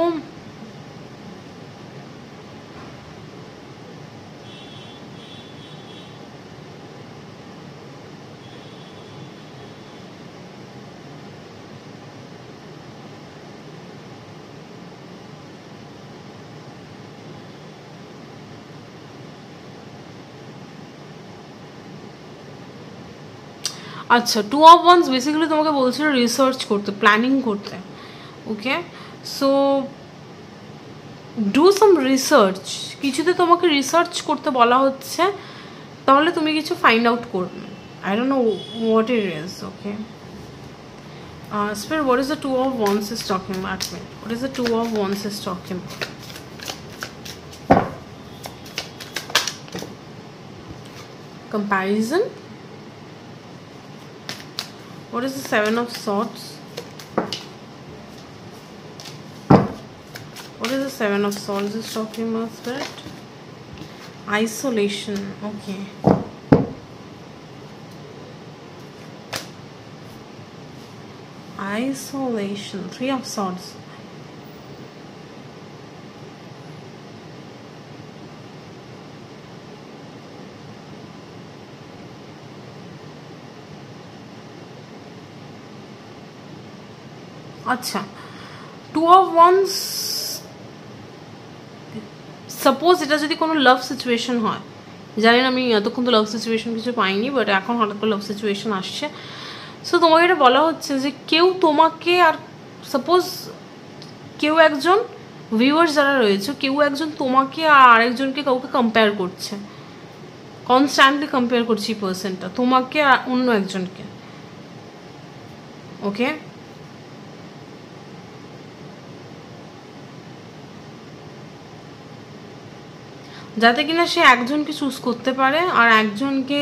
আচ্ছা, টু অফ ওয়ান্স বেসিক্যালি তোমাকে বলছিল রিসার্চ করতে, প্ল্যানিং করতে, ওকে? সো ডু সাম রিসার্চ, কিছুতে তোমাকে রিসার্চ করতে বলা হচ্ছে, তাহলে তুমি কিছু ফাইন্ড আউট করবে। I don't know what it is, okay? Spirit, what is the Two of Wands is talking about? What is the Two of Wands is talking about? Comparison. What is the Seven of Swords? What is the Seven of Swords is talking about, Spirit? Isolation, okay. Isolation, Three of Swords. আচ্ছা, two of once, suppose এটা যদি কোনো লাভ situation হয়, জানি না, আমি এতক্ষণ তো লাভ সিচুয়েশন কিছু পাইনি, বাট এখন হঠাৎ করে লাভ সিচুয়েশন আসছে। সো তোমাকে এটা বলা হচ্ছে যে কেউ তোমাকে, আর সাপোজ কেউ একজন ভিউয়ার্স যারা রয়েছে, কেউ একজন তোমাকে আর আরেকজনকে কাউকে কম্পেয়ার করছে, কনস্ট্যান্টলি কম্পেয়ার করছি এই পার্সনটা তোমাকে আর অন্য একজনকে, ওকে? যাতে কিনা সে একজনকে চুজ করতে পারে আর একজনকে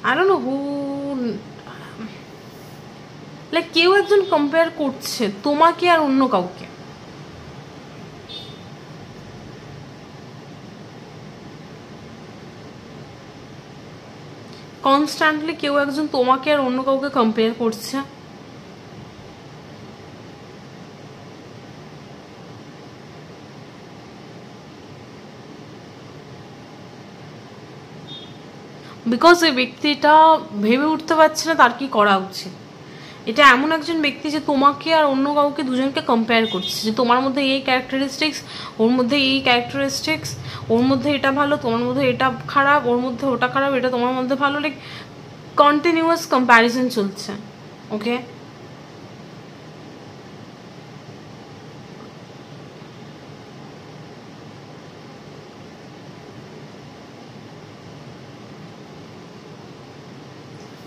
I don't know who, like কেউ একজন কম্পেয়ার করছে তোমাকে আর অন্য কাউকে, কনস্ট্যান্টলি কেউ একজন তোমাকে আর অন্য কাউকে কম্পেয়ার করছে। বিকজ এই ব্যক্তিটা ভেবে উঠতে পারছে না তার কি করা উচিত। এটা এমন একজন ব্যক্তি যে তোমাকে আর অন্য কাউকে দুজনকে কম্পেয়ার করছে, যে তোমার মধ্যে এই ক্যারেক্টারিস্টিক্স, ওর মধ্যে এই ক্যারেক্টারিস্টিক্স, ওর মধ্যে এটা ভালো, তোমার মধ্যে এটা খারাপ, ওর মধ্যে ওটা খারাপ, এটা তোমার মধ্যে ভালো, লাইক কন্টিনিউয়াস কম্প্যারিজন চলছে, ওকে?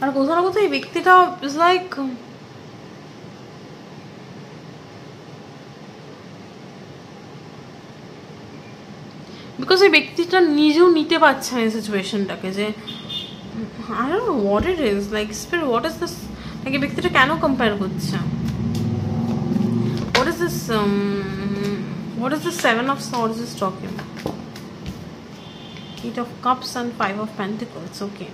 আর কোথাও না কোথাও এই ব্যক্তিটা ইজ লাইক বিকজ এই ব্যক্তিটা নিজেও নিতে পারছে না এই সিচুয়েশনটাকে, যে I don't know what it is, like spirit what is this, like এই ব্যক্তিটা কেন কম্পেয়ার করছে? what is this what is the Seven of Swords is talking about? Eight of Cups and Five of Pentacles. Okay,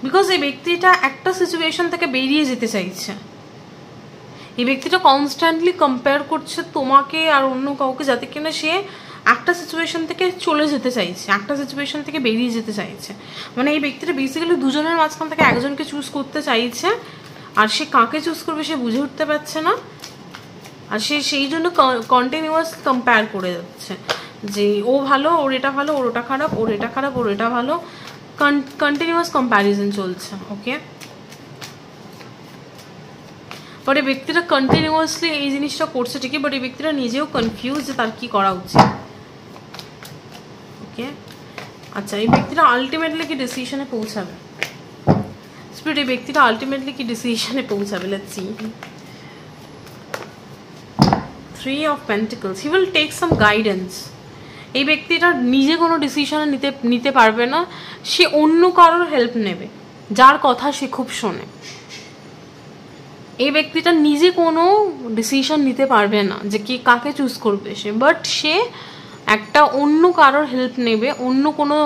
because এই ব্যক্তিটা একটা situation থেকে বেরিয়ে যেতে চাইছে। এই ব্যক্তিটা কনস্ট্যান্টলি কম্পেয়ার করছে তোমাকে আর অন্য কাউকে, যাতে কিনা সে একটা সিচুয়েশন থেকে চলে যেতে চাইছে, একটা সিচুয়েশন থেকে বেরিয়ে যেতে চাইছে। মানে এই ব্যক্তিটা বেসিক্যালি দুজনের মাঝখান থেকে একজনকে চুজ করতে চাইছে, আর সে কাকে চুজ করবে সে বুঝে উঠতে পারছে না, আর সে সেই জন্য কন্টিনিউয়াস কম্পেয়ার করে যাচ্ছে যে ও ভালো, ওর এটা ভালো, ওর ওটা খারাপ, ওর এটা খারাপ, ওর এটা ভালো, কন্টিনিউয়াস কম্প্যারিজন চলছে। ওকে, বাট এই ব্যক্তিটা কন্টিনিউয়াসলি এই জিনিসটা করছে ঠিকই, বাট এই ব্যক্তিটা নিজেও কনফিউজ যে তার কি করা উচিত। ওকে, আচ্ছা, এই ব্যক্তিটা আলটিমেটলি কি ডিসিশনে পৌঁছাবে? স্পিরিট, এই ব্যক্তিটা আলটিমেটলি কি ডিসিশনে পৌঁছাবে? Let's see. Three of Pentacles. He will take some guidance. এই ব্যক্তিটা নিজে কোনো ডিসিশন নিতে পারবে না, সে অন্য কারোর হেল্প নেবে, যার কথা সে খুব শোনে। এই ব্যক্তিটা নিজে কোনো ডিসিশন নিতে পারবে না যে কি কাকে চুজ করবে সে, বাট সে একটা অন্য কারোর হেল্প নেবে, অন্য কোনো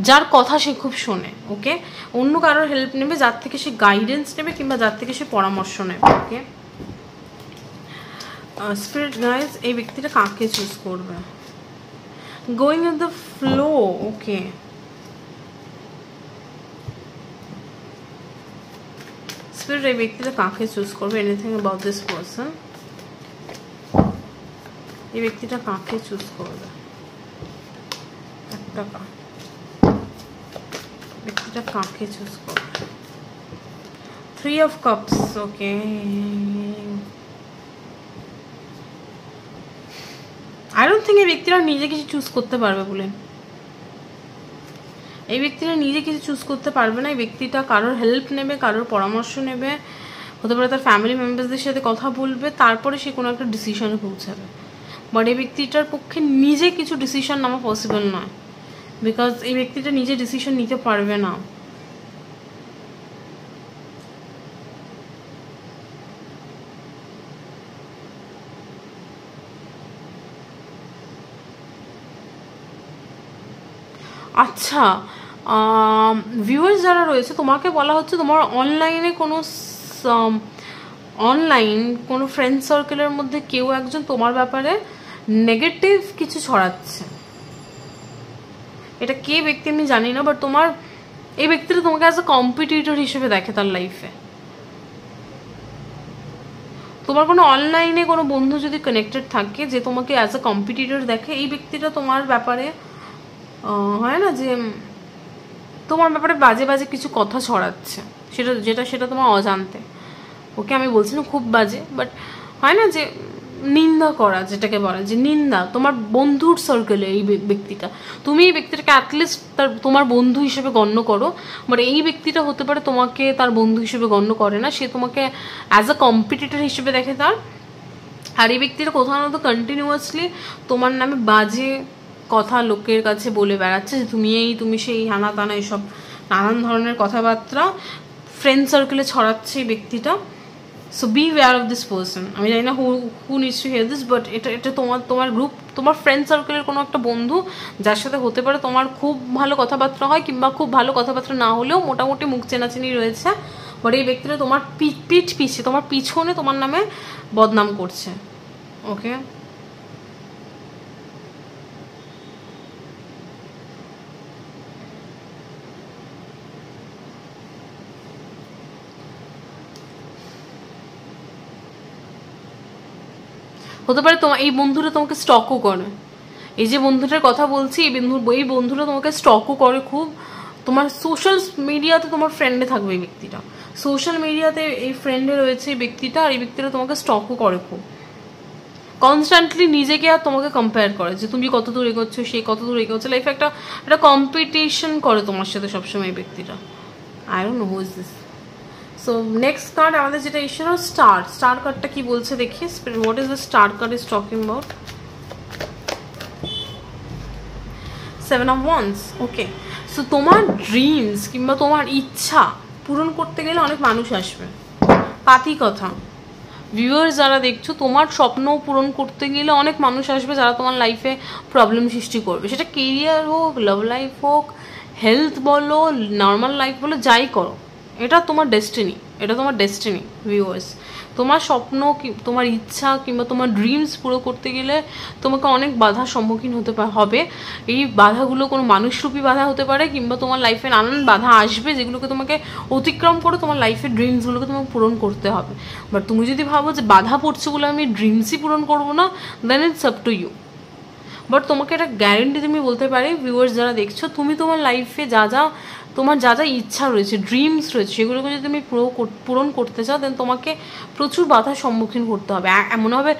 যার কথা সে খুব শোনে। ওকে, অন্য কারোর হেল্প নেবে, যার থেকে সে গাইডেন্স নেবে কিংবা যার থেকে সে পরামর্শ নেবে। ওকে, স্পিরিট গাইজ, এই ব্যক্তিটা কাকে চুজ করবে? Going with the flow. Okay, spirit, এই ব্যক্তিটা কাকে চুজ করবে? Anything about this person? এই ব্যক্তিটা কাকে চুজ করবে? একটা ব্যক্তিটা কাকে চুজ করবে? Three of cups. Okay, I don't think এই ব্যক্তিরা নিজে কিছু চুজ করতে পারবে বলে। এই ব্যক্তিরা নিজে কিছু চুজ করতে পারবে না। এই ব্যক্তিটা কারোর হেল্প নেবে, কারোর পরামর্শ নেবে, হতে পারে তার ফ্যামিলি মেম্বারসদের সাথে কথা বলবে, তারপরে সে কোনো একটা ডিসিশনে পৌঁছাবে। বাট এই ব্যক্তিটার পক্ষে নিজে কিছু ডিসিশন নেওয়া পসিবল নয়, বিকজ এই ব্যক্তিটা নিজে ডিসিশন নিতে পারবে না। আচ্ছা, ভিউয়ার্স যারা রয়েছে, তোমাকে বলা হচ্ছে তোমার অনলাইনে কোনো ফ্রেন্ড সার্কেলের মধ্যে কেউ একজন তোমার ব্যাপারে নেগেটিভ কিছু ছড়াচ্ছে। এটা কে ব্যক্তি আমি জানি না, বাট এই ব্যক্তিটা তোমাকে অ্যাজ এ কম্পিটিটর হিসেবে দেখে তার লাইফে। তোমার কোনো অনলাইনে কোনো বন্ধু যদি কানেক্টেড থাকে যে তোমাকে অ্যাজ এ কম্পিটিটর দেখে, এই ব্যক্তিটা তোমার ব্যাপারে হয় না যে তোমার ব্যাপারে বাজে বাজে কিছু কথা ছড়াচ্ছে, সেটা তোমার অজান্তে। ওকে, আমি বলছি না খুব বাজে, বাট হয় না যে নিন্দা করা, যেটাকে বলে যে নিন্দা, তোমার বন্ধুর সার্কেলে এই ব্যক্তিটা, তুমি এই ব্যক্তিটাকে অ্যাটলিস্ট তোমার বন্ধু হিসেবে গণ্য করো, বাট এই ব্যক্তিটা হতে পারে তোমাকে তার বন্ধু হিসেবে গণ্য করে না, সে তোমাকে অ্যাজ আ কম্পিটিটর হিসেবে দেখে তার। আর এই ব্যক্তিটা কোথাও না তো কন্টিনিউয়াসলি তোমার নামে বাজে কথা লোকের কাছে বলে বেড়াচ্ছে যে তুমি সেই হানা তানা এসব নানান ধরনের কথাবার্তা ফ্রেন্ড সার্কেলে ছড়াচ্ছে এই ব্যক্তিটা। So be aware of this person. আমি জানি না who needs to hear this, but এটা তোমার গ্রুপ, তোমার ফ্রেন্ড সার্কেলের কোনো একটা বন্ধু যার সাথে হতে পারে তোমার খুব ভালো কথাবার্তা হয়, কিংবা খুব ভালো কথাবার্তা না হলেও মোটামুটি মুখ চেনাচিনি রয়েছে, বাট এই ব্যক্তিটা তোমার পিছিয়ে তোমার পিছনে তোমার নামে বদনাম করছে। ওকে, হতে পারে তোমার এই বন্ধুরা তোমাকে স্টকও করে, এই যে বন্ধুটার কথা বলছি, এই বন্ধুরা তোমাকে স্টকও করে খুব। তোমার সোশ্যাল মিডিয়াতে তোমার ফ্রেন্ডে থাকবে এই ব্যক্তিটা, সোশ্যাল মিডিয়াতে এই ফ্রেন্ডে রয়েছে এই ব্যক্তিটা, আর এই ব্যক্তিটা তোমাকে স্টকও করে খুব। কনস্ট্যান্টলি নিজেকে আর তোমাকে কম্পেয়ার করে যে তুমি কত দূর এগোচ্ছো, সে কত দূর এগোচ্ছে, লাইফে একটা কম্পিটিশন করে তোমার সাথে সবসময় এই ব্যক্তিটা। I don't know who is this. So next card আমাদের যেটা এসে স্টার কার্ডটা কি বলছে দেখি। What is the star card is talking about? Seven of wands. Okay, so তোমার ড্রিমস কিংবা তোমার ইচ্ছা পূরণ করতে গেলে অনেক মানুষ আসবে, পাতি কথা। ভিউয়ার্স যারা দেখছো, তোমার স্বপ্ন পূরণ করতে গেলে অনেক মানুষ আসবে যারা তোমার লাইফে প্রবলেম সৃষ্টি করবে, সেটা কেরিয়ার হোক, লাভ লাইফ হোক, হেলথ বলো, নর্মাল লাইফ বলো, যাই করো, এটা তোমার ডেস্টিনি, এটা তোমার ডেস্টিনি ভিউয়ার্স। তোমার স্বপ্ন, তোমার ইচ্ছা কিংবা তোমার ড্রিমস পুরো করতে গেলে তোমাকে অনেক বাধার সম্মুখীন হতে হবে। এই বাধাগুলো কোনো মানুষরূপী বাধা হতে পারে, কিংবা তোমার লাইফে নানান বাধা আসবে যেগুলোকে তোমাকে অতিক্রম করে তোমার লাইফের ড্রিমসগুলোকে তোমাকে পূরণ করতে হবে। বাট তুমি যদি ভাবো যে বাধা পড়ছে বলে আমি ড্রিমসই পূরণ করবো না, then it's up to you. But তোমাকে একটা গ্যারেন্টি তুমি বলতে পারি ভিউয়ার্স যারা দেখছো, তুমি তোমার লাইফে তোমার যা যা ইচ্ছা রয়েছে, ড্রিমস রয়েছে, সেগুলোকে যদি তুমি পূরণ করতে চাও, দেন তোমাকে প্রচুর বাধার সম্মুখীন করতে হবে। মনে হবে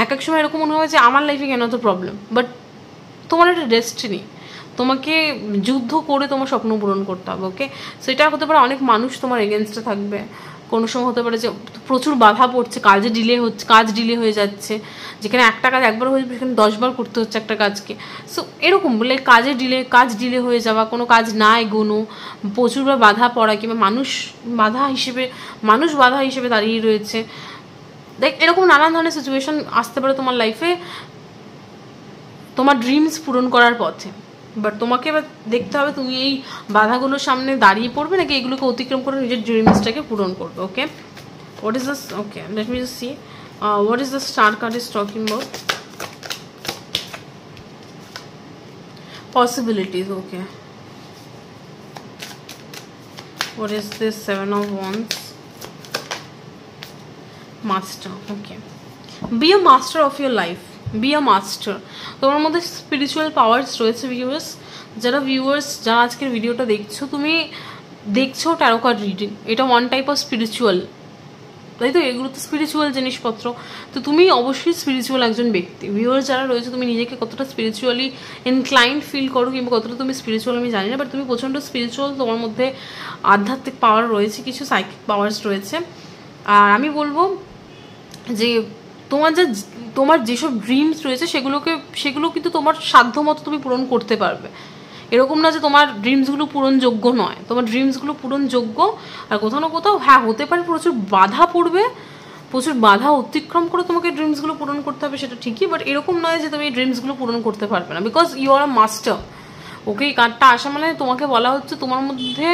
এক এক সময় এরকম মনে হবে যে আমার লাইফে কেন তো প্রবলেম, বাট তোমার একটা ডেস্টিনি, তোমাকে যুদ্ধ করে তোমার স্বপ্ন পূরণ করতে হবে। ওকে, সেটা হতে পারে অনেক মানুষ তোমার এগেনস্টে থাকবে, কোনো সময় হতে পারে যে প্রচুর বাধা পড়ছে, কাজ ডিলে হয়ে যাচ্ছে, যেখানে একটা কাজ একবার হয়ে যাবে সেখানে 10 বার করতে হচ্ছে একটা কাজকে। সো এরকম বলে কাজ ডিলে হয়ে যাওয়া, কোনো কাজ না এগোনো, প্রচুরবার বাধা পড়া, কিংবা মানুষ বাধা হিসেবে দাঁড়িয়ে রয়েছে, দেখ এরকম নানান ধরনের সিচুয়েশন আসতে পারে তোমার লাইফে তোমার ড্রিমস পূরণ করার পথে। বাট তোমাকে এবার দেখতে হবে তুমি এই বাধাগুলোর সামনে দাঁড়িয়ে পড়বে নাকি এগুলোকে অতিক্রম করে নিজের ড্রিমসটাকে পূরণ করবে। Okay, what is this? Okay, let me just see what is the star card is talking about. Possibilities. Okay, what is this? 7 of Wands, master. Okay, be a master of your life, be a master. তোমার মধ্যে spiritual powers রয়েছে viewers. যারা আজকের ভিডিওটা দেখছো, তুমি দেখছো taro card reading, এটা ওয়ান টাইপ অফ স্পিরিচুয়াল, তাই তো? এগুলো তো স্পিরিচুয়াল জিনিসপত্র, তো তুমি অবশ্যই স্পিরিচুয়াল একজন ব্যক্তি। ভিউয়ার্স যারা রয়েছে, তুমি নিজেকে কতটা স্পিরিচুয়ালি ইনক্লাইন্ড ফিল করো কিংবা কতটা তুমি স্পিরিচুয়াল আমি জানি না, বাট তুমি প্রচণ্ড স্পিরিচুয়াল, তোমার মধ্যে আধ্যাত্মিক পাওয়ার রয়েছে, কিছু সাইকিক পাওয়ার্স রয়েছে। আর আমি বলবো যে তোমার যেসব ড্রিমস রয়েছে সেগুলো কিন্তু তোমার সাধ্য মতো তুমি পূরণ করতে পারবে। এরকম না যে তোমার ড্রিমসগুলো পূরণযোগ্য নয়, তোমার ড্রিমসগুলো পূরণযোগ্য। আর কোথাও না কোথাও হ্যাঁ হতে পারে প্রচুর বাধা পড়বে, প্রচুর বাধা অতিক্রম করে তোমাকে ড্রিমসগুলো পূরণ করতে হবে, সেটা ঠিকই। বাট এরকম নয় যে তুমি এই ড্রিমসগুলো পূরণ করতে পারবে না, because you are a master. Okay, এই কার্ডটা আসা মানে তোমাকে বলা হচ্ছে তোমার মধ্যে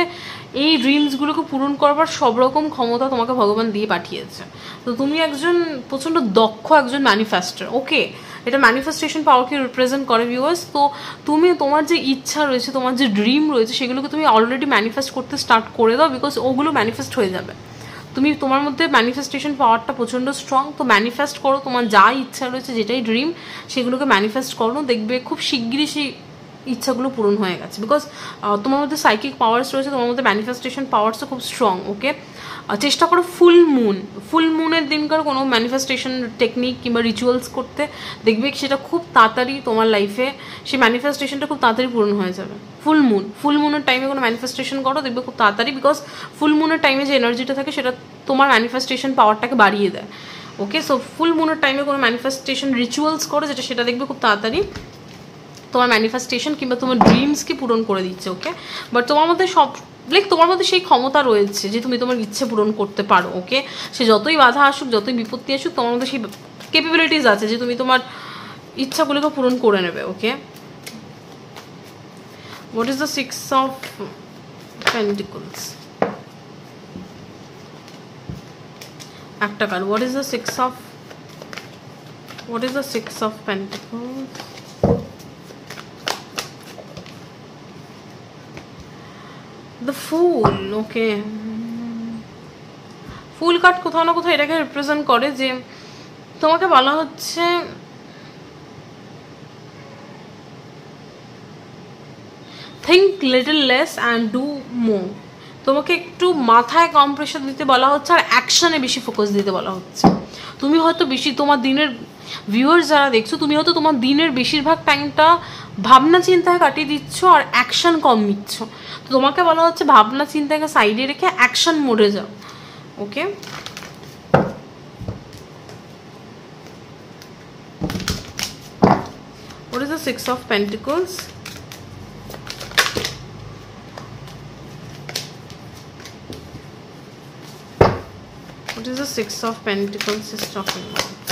এই ড্রিমসগুলোকে পূরণ করবার সব রকম ক্ষমতা তোমাকে ভগবান দিয়ে পাঠিয়েছে। তো তুমি একজন প্রচণ্ড দক্ষ একজন ম্যানিফেস্টার। ওকে, এটা ম্যানিফেস্টেশন পাওয়ারকে রিপ্রেজেন্ট করে ভিউয়ার্স। তো তুমি তোমার যে ইচ্ছা রয়েছে, তোমার যে ড্রিম রয়েছে, সেগুলোকে তুমি অলরেডি ম্যানিফেস্ট করতে স্টার্ট করে দাও, বিকজ ওগুলো ম্যানিফেস্ট হয়ে যাবে। তোমার মধ্যে ম্যানিফেস্টেশন পাওয়ারটা প্রচণ্ড স্ট্রং। তো ম্যানিফেস্ট করো, তোমার যা ইচ্ছা রয়েছে, যেটাই ড্রিম, সেগুলোকে ম্যানিফেস্ট করো, দেখবে খুব শিগগিরই সেই ইচ্ছাগুলো পূরণ হয়ে গেছে, বিকজ তোমার মধ্যে সাইকিক পাওয়ার্স রয়েছে, তোমার মধ্যে ম্যানিফেস্টেশন পাওয়ার্সও খুব স্ট্রং। ওকে, চেষ্টা করো ফুল মুনের দিনকার কোনো ম্যানিফেস্টেশন টেকনিক কিংবা রিচুয়ালস করতে, দেখবে সেটা খুব তাড়াতাড়ি তোমার লাইফে সেই ম্যানিফেস্টেশনটা খুব তাড়াতাড়ি পূরণ হয়ে যাবে। ফুল মুনের টাইমে কোনো ম্যানিফেস্টেশন করো, দেখবে খুব তাড়াতাড়ি, বিকজ ফুল মুনের টাইমে যে এনার্জিটা থাকে সেটা তোমার ম্যানিফেস্টেশন পাওয়ারটাকে বাড়িয়ে দেয়। ওকে, সো ফুল মুনের টাইমে কোনো ম্যানিফেস্টেশন রিচুয়ালস করো, সেটা দেখবে খুব তাড়াতাড়ি তোমার ম্যানিফেস্টেশন কিংবা তোমার ড্রিমসকে পূরণ করে দিচ্ছে। ওকে, বাট তোমার মধ্যে তোমার মধ্যে সেই ক্ষমতা রয়েছে যে তুমি তোমার ইচ্ছে পূরণ করতে পারো। ওকে, সে যতই বাধা আসুক, যতই বিপত্তি আসুক, তোমার মধ্যে সেই ক্যাপাবিলিটিস আছে যে তুমি তোমার ইচ্ছাগুলোকে পূরণ করে নেবে। Okay, what is the 6 of Pentacles? একটা কার্ড, what is the 6 of Pentacles? The Fool. ওকে, ফুল কার্ড কোথাও না কোথাও এটাকে রিপ্রেজেন্ট করে যে তোমাকে বলা হচ্ছে think little less and do more. তোমাকে একটু মাথায় কম প্রেশার দিতে বলা হচ্ছে আর অ্যাকশনে বেশি ফোকাস দিতে বলা হচ্ছে। তুমি হয়তো বেশি তোমার দিনের ভিউয়ার্স যারা দেখছো, তুমি হয়তো তোমার দিনের বেশিরভাগ টাইমটা ভাবনা চিন্তায় কাটিয়ে দিচ্ছ আর অ্যাকশন কম নিচ্ছ। তো তোমাকে বলা হচ্ছে ভাবনা চিন্তাকে সাইডে রেখে অ্যাকশন মোডে যাও। ওকে, what is the 6 of Pentacles? What is the the Six of Pentacles is talking about?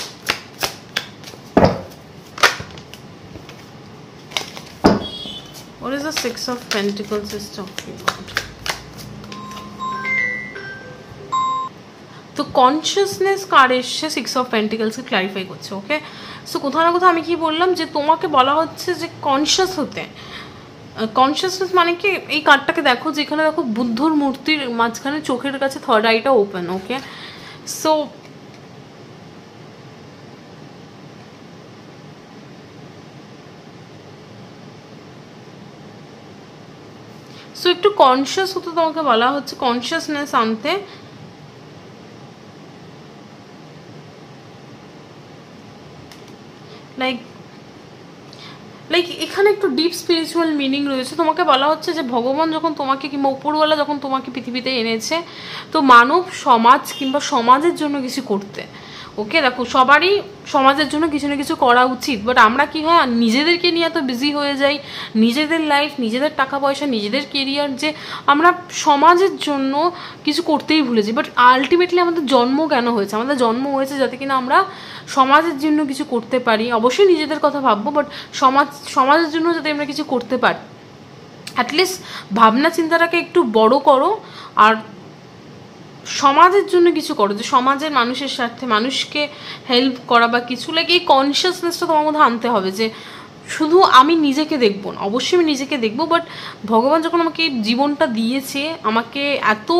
What is the Six of Pentacles is talking about? তো কনসিয়াসনেস কার এসছে সিক্স অফ পেন্টিকলসকে ক্লারিফাই করছে। ওকে, সো কোথাও না কোথাও আমি কি বললাম যে তোমাকে বলা হচ্ছে যে কনসিয়াস হতে। কনসিয়াসনেস মানে কি, এই কার্ডটাকে দেখো, যেখানে দেখো বুদ্ধর মূর্তির মাঝখানে চোখের কাছে থার্ড আইটা ওপেন। ওকে, সো একটু কনসিয়াস হতে তোমাকে বলা হচ্ছে, কনসিয়াসনেস আনতে। লাইক এখানে একটু ডিপ স্পিরিচুয়াল মিনিং রয়েছে। তোমাকে বলা হচ্ছে যে ভগবান যখন তোমাকে কিংবা উপরওয়ালা যখন তোমাকে পৃথিবীতে এনেছে, তো মানব সমাজ কিংবা সমাজের জন্য কিছু করতে। ওকে, দেখো সবারই সমাজের জন্য কিছু না কিছু করা উচিত, বাট আমরা কি হয় নিজেদেরকে নিয়ে এত বিজি হয়ে যাই, নিজেদের লাইফ, নিজেদের টাকা পয়সা, নিজেদের কেরিয়ার, যে আমরা সমাজের জন্য কিছু করতেই ভুলে যাই। বাট আলটিমেটলি আমাদের জন্ম কেন হয়েছে? আমাদের জন্ম হয়েছে যাতে কিনা আমরা সমাজের জন্য কিছু করতে পারি। অবশ্যই নিজেদের কথা ভাববো, বাট সমাজের জন্য যাতে আমরা কিছু করতে পারি। অ্যাটলিস্ট ভাবনা চিন্তাটাকে একটু বড় করো আর সমাজের জন্য কিছু করো, যে সমাজের মানুষের স্বার্থে মানুষকে হেল্প করা বা কিছু। লাইক এই কনসিয়াসনেসটা তোমার মধ্যে আনতে হবে যে শুধু আমি নিজেকে দেখবো না, অবশ্যই আমি নিজেকে দেখবো, বাট ভগবান যখন আমাকে জীবনটা দিয়েছে, আমাকে এত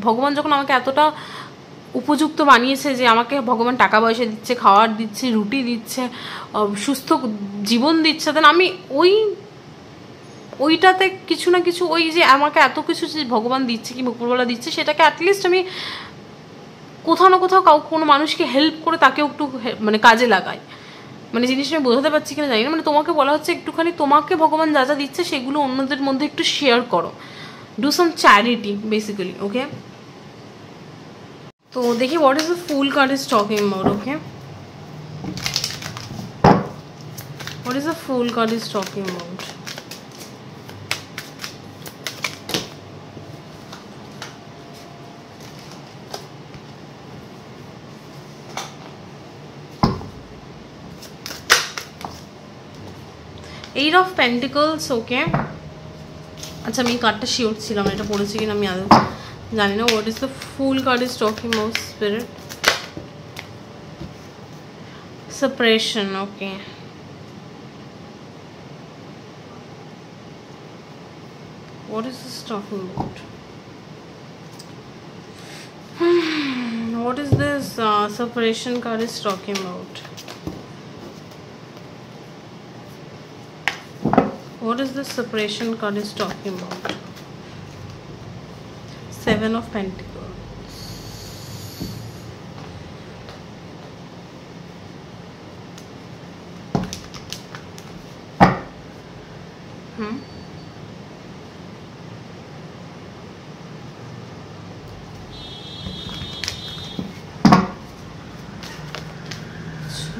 ভগবান যখন আমাকে এতটা উপযুক্ত বানিয়েছে, যে আমাকে ভগবান টাকা পয়সা দিচ্ছে, খাওয়ার দিচ্ছে, রুটি দিচ্ছে, সুস্থ জীবন দিচ্ছে, দেন আমি ওইটাতে কিছু না কিছু, ওই যে আমাকে এত কিছু যে ভগবান দিচ্ছে কি উপরওয়ালা দিচ্ছে, সেটাকে অ্যাটলিস্ট আমি কোথাও না কোথাও কোনো মানুষকে হেল্প করে তাকেও একটু মানে কাজে লাগাই। মানে জিনিসটা আমি বোঝাতে পারছি কিনা জানি না। মানে তোমাকে বলা হচ্ছে একটুখানি তোমাকে ভগবান যা যা দিচ্ছে সেগুলো অন্যদের মধ্যে একটু শেয়ার করো, do some charity basically. Okay, তো দেখি what is the fool card is talking about. Okay, what is the fool card is talking about? Eight of pentacles. Okay, আচ্ছা আমি এই কার্ডটা শিওর ছিলাম এটা পড়েছি কিনা আমি আদৌ জানি না। What is the fool card is talking about spirit? Separation. Okay, what is this talking about? What is this separation card is talking about? What is this separation card is talking about? Seven of Pentacles.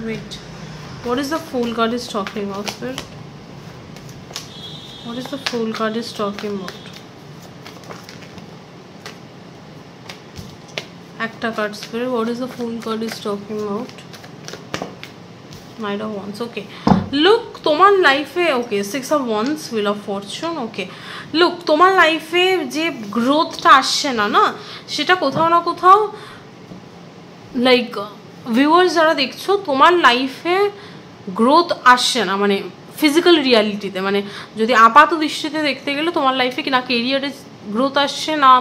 Wait, what is the Fool card is talking about, sir? What is the Fool card is talking about? Acta card, spirit. What is the Fool card is talking about? Knight of Wands. Okay, look, তোমার লাইফে okay six of wands, wheel of Fortune. Okay, look, তোমার লাইফে যে গ্রোথটা আসছে না না, সেটা কোথাও না কোথাও লাইক ভিউয়ার্স যারা দেখছো, তোমার লাইফে গ্রোথ আসছে না, মানে ফিজিক্যাল রিয়ালিটিতে, মানে যদি আপাত দৃষ্টিতে দেখতে গেলে তোমার লাইফে কি না কেরিয়ারে গ্রোথ আসছে না,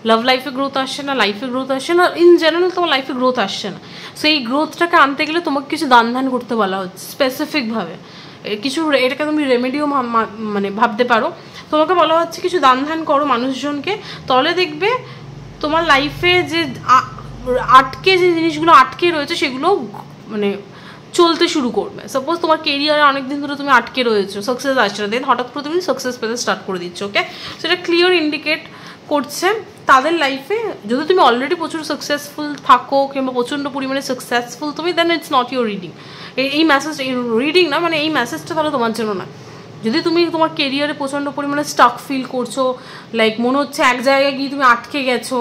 লাভ লাইফে গ্রোথ আসছে না, লাইফে গ্রোথ আসছে না, ইন জেনারেল তোমার লাইফে গ্রোথ আসছে না। সো এই গ্রোথটাকে আনতে গেলে তোমাকে কিছু দান ধ্যান করতে বলা হচ্ছে স্পেসিফিকভাবে, কিছু এটাকে তুমি রেমেডিও মানে ভাবতে পারো। তোমাকে বলা হচ্ছে কিছু দান ধ্যান করো মানুষজনকে, তাহলে দেখবে তোমার লাইফে যে আটকে যে জিনিসগুলো আটকে রয়েছে সেগুলো মানে চলতে শুরু করবে। সাপোজ তোমার কেরিয়ারে অনেকদিন ধরে তুমি আটকে রয়েছো, সাকসেস আসছে না, দেন হঠাৎ করে তুমি সাকসেস পেতে স্টার্ট করে দিচ্ছ। ওকে, সেটা ক্লিয়ার ইন্ডিকেট করছে তাদের লাইফে যদি তুমি অলরেডি প্রচুর সাকসেসফুল থাকো কিংবা প্রচণ্ড পরিমাণে সাকসেসফুল তুমি, দেন ইটস নট ইউর রিডিং। এই মেসেজ, এই রিডিং না, মানে এই মেসেজটা তাহলে তোমার জন্য না। যদি তুমি তোমার কেরিয়ারে প্রচণ্ড পরিমাণে স্টাক ফিল করছো, লাইক মনে হচ্ছে এক জায়গায় গিয়ে তুমি আটকে গেছো,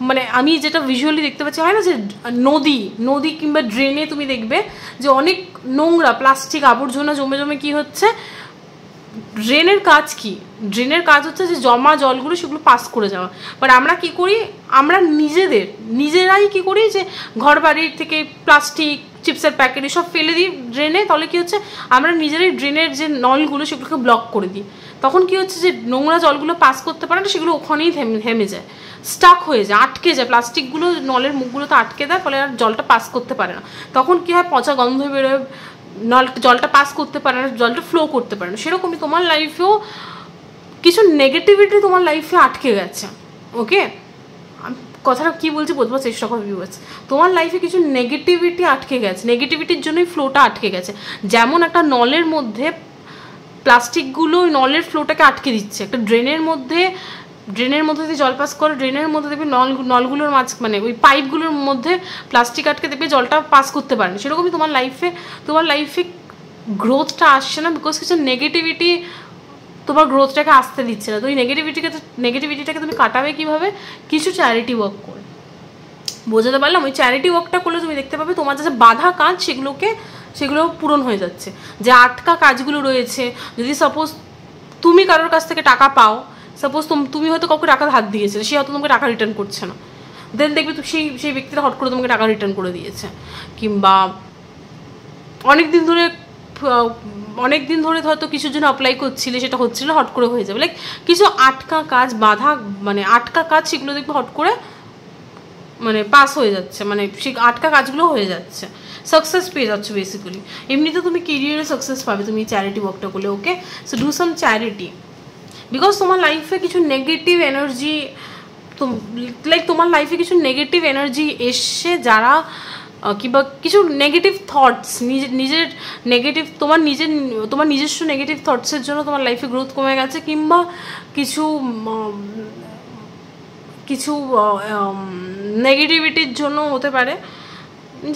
মানে আমি যেটা ভিজুয়ালি দেখতে পাচ্ছি, হয় না যে নদী কিংবা ড্রেনে তুমি দেখবে যে অনেক নোংরা প্লাস্টিক আবর্জনা জমে জমে কি হচ্ছে, ড্রেনের কাজ কি, ড্রেনের কাজ হচ্ছে যে জমা জলগুলো সেগুলো পাস করে যাওয়া। বাট আমরা কি করি, আমরা নিজেরাই কি করি যে ঘর বাড়ির থেকে প্লাস্টিক, চিপসের প্যাকেট এসব ফেলে দিই ড্রেনে। তাহলে কি হচ্ছে, আমরা নিজেরাই ড্রেনের যে নলগুলো সেগুলোকে ব্লক করে দিই। তখন কি হচ্ছে যে নোংরা জলগুলো পাস করতে পারে না, সেগুলো ওখানেই থেমে যায়, স্টাক হয়ে যায়, আটকে যায়, প্লাস্টিকগুলো নলের মুখগুলোতে আটকে দেয়, ফলে আর জলটা পাস করতে পারে না। তখন কি হয়, পচা গন্ধ বেরোয়, জলটা পাস করতে পারে না, জলটা ফ্লো করতে পারে না। সেরকমই তোমার লাইফেও কিছু নেগেটিভিটি তোমার লাইফে আটকে গেছে। ওকে, কথাটা কী বলছি বোঝবার চেষ্টা করো ভিউয়ার্স। তোমার লাইফে কিছু নেগেটিভিটি আটকে গেছে, নেগেটিভিটির জন্যই ফ্লোটা আটকে গেছে। যেমন একটা নলের মধ্যে প্লাস্টিকগুলো নলের ফ্লোটাকে আটকে দিচ্ছে, একটা ড্রেনের মধ্যে দিয়ে জল পাস করে, ড্রেনের মধ্যে দেখবে নলগুলোর মানে ওই পাইপগুলোর মধ্যে প্লাস্টিক আটকে দেখবে জলটা পাস করতে পারে না। সেরকমই তোমার লাইফে গ্রোথটা আসছে না, বিকজ কিছু নেগেটিভিটি তোমার গ্রোথটাকে আসতে দিচ্ছে না। তো ওই নেগেটিভিটিটাকে তুমি কাটাবে কীভাবে, কিছু চ্যারিটি ওয়ার্ক করে। বোঝাতে পারলাম? ওই চ্যারিটি ওয়ার্কটা করলে তুমি দেখতে পাবে তোমার যে বাধা কাজ সেগুলো পূরণ হয়ে যাচ্ছে, যে আটকা কাজগুলো রয়েছে। যদি সাপোজ তুমি কারোর কাছ থেকে টাকা পাও, সাপোজ তুমি হয়তো কাউকে টাকা ধার দিয়েছিলে, সে হয়তো তোমাকে টাকা রিটার্ন করছে না, দেন দেখবে সেই ব্যক্তিটা হট করে তোমাকে টাকা রিটার্ন করে দিয়েছে। কিংবা অনেক দিন ধরে হয়তো কিছুর জন্য অ্যাপ্লাই করছিলে, সেটা হচ্ছিল, হট করে হয়ে যাবে। লাইক কিছু আটকা কাজ, আটকা কাজ সেগুলো দেখবে হট করে পাস হয়ে যাচ্ছে, সেই আটকা কাজগুলো হয়ে যাচ্ছে, সাকসেস পেয়ে যাচ্ছে বেসিক্যালি। এমনিতে তুমি কেরিয়ারে সাকসেস পাবে তুমি চ্যারিটি ওয়ার্কটা করলে। Okay, so do some charity, because তোমার লাইফে কিছু নেগেটিভ এনার্জি, তোমার লাইফে কিছু নেগেটিভ এনার্জি এসছে, যারা কিংবা কিছু নেগেটিভ থটস, তোমার নিজস্ব নেগেটিভ থটসের জন্য তোমার লাইফে গ্রোথ কমে গেছে। কিংবা কিছু নেগেটিভিটির জন্য হতে পারে,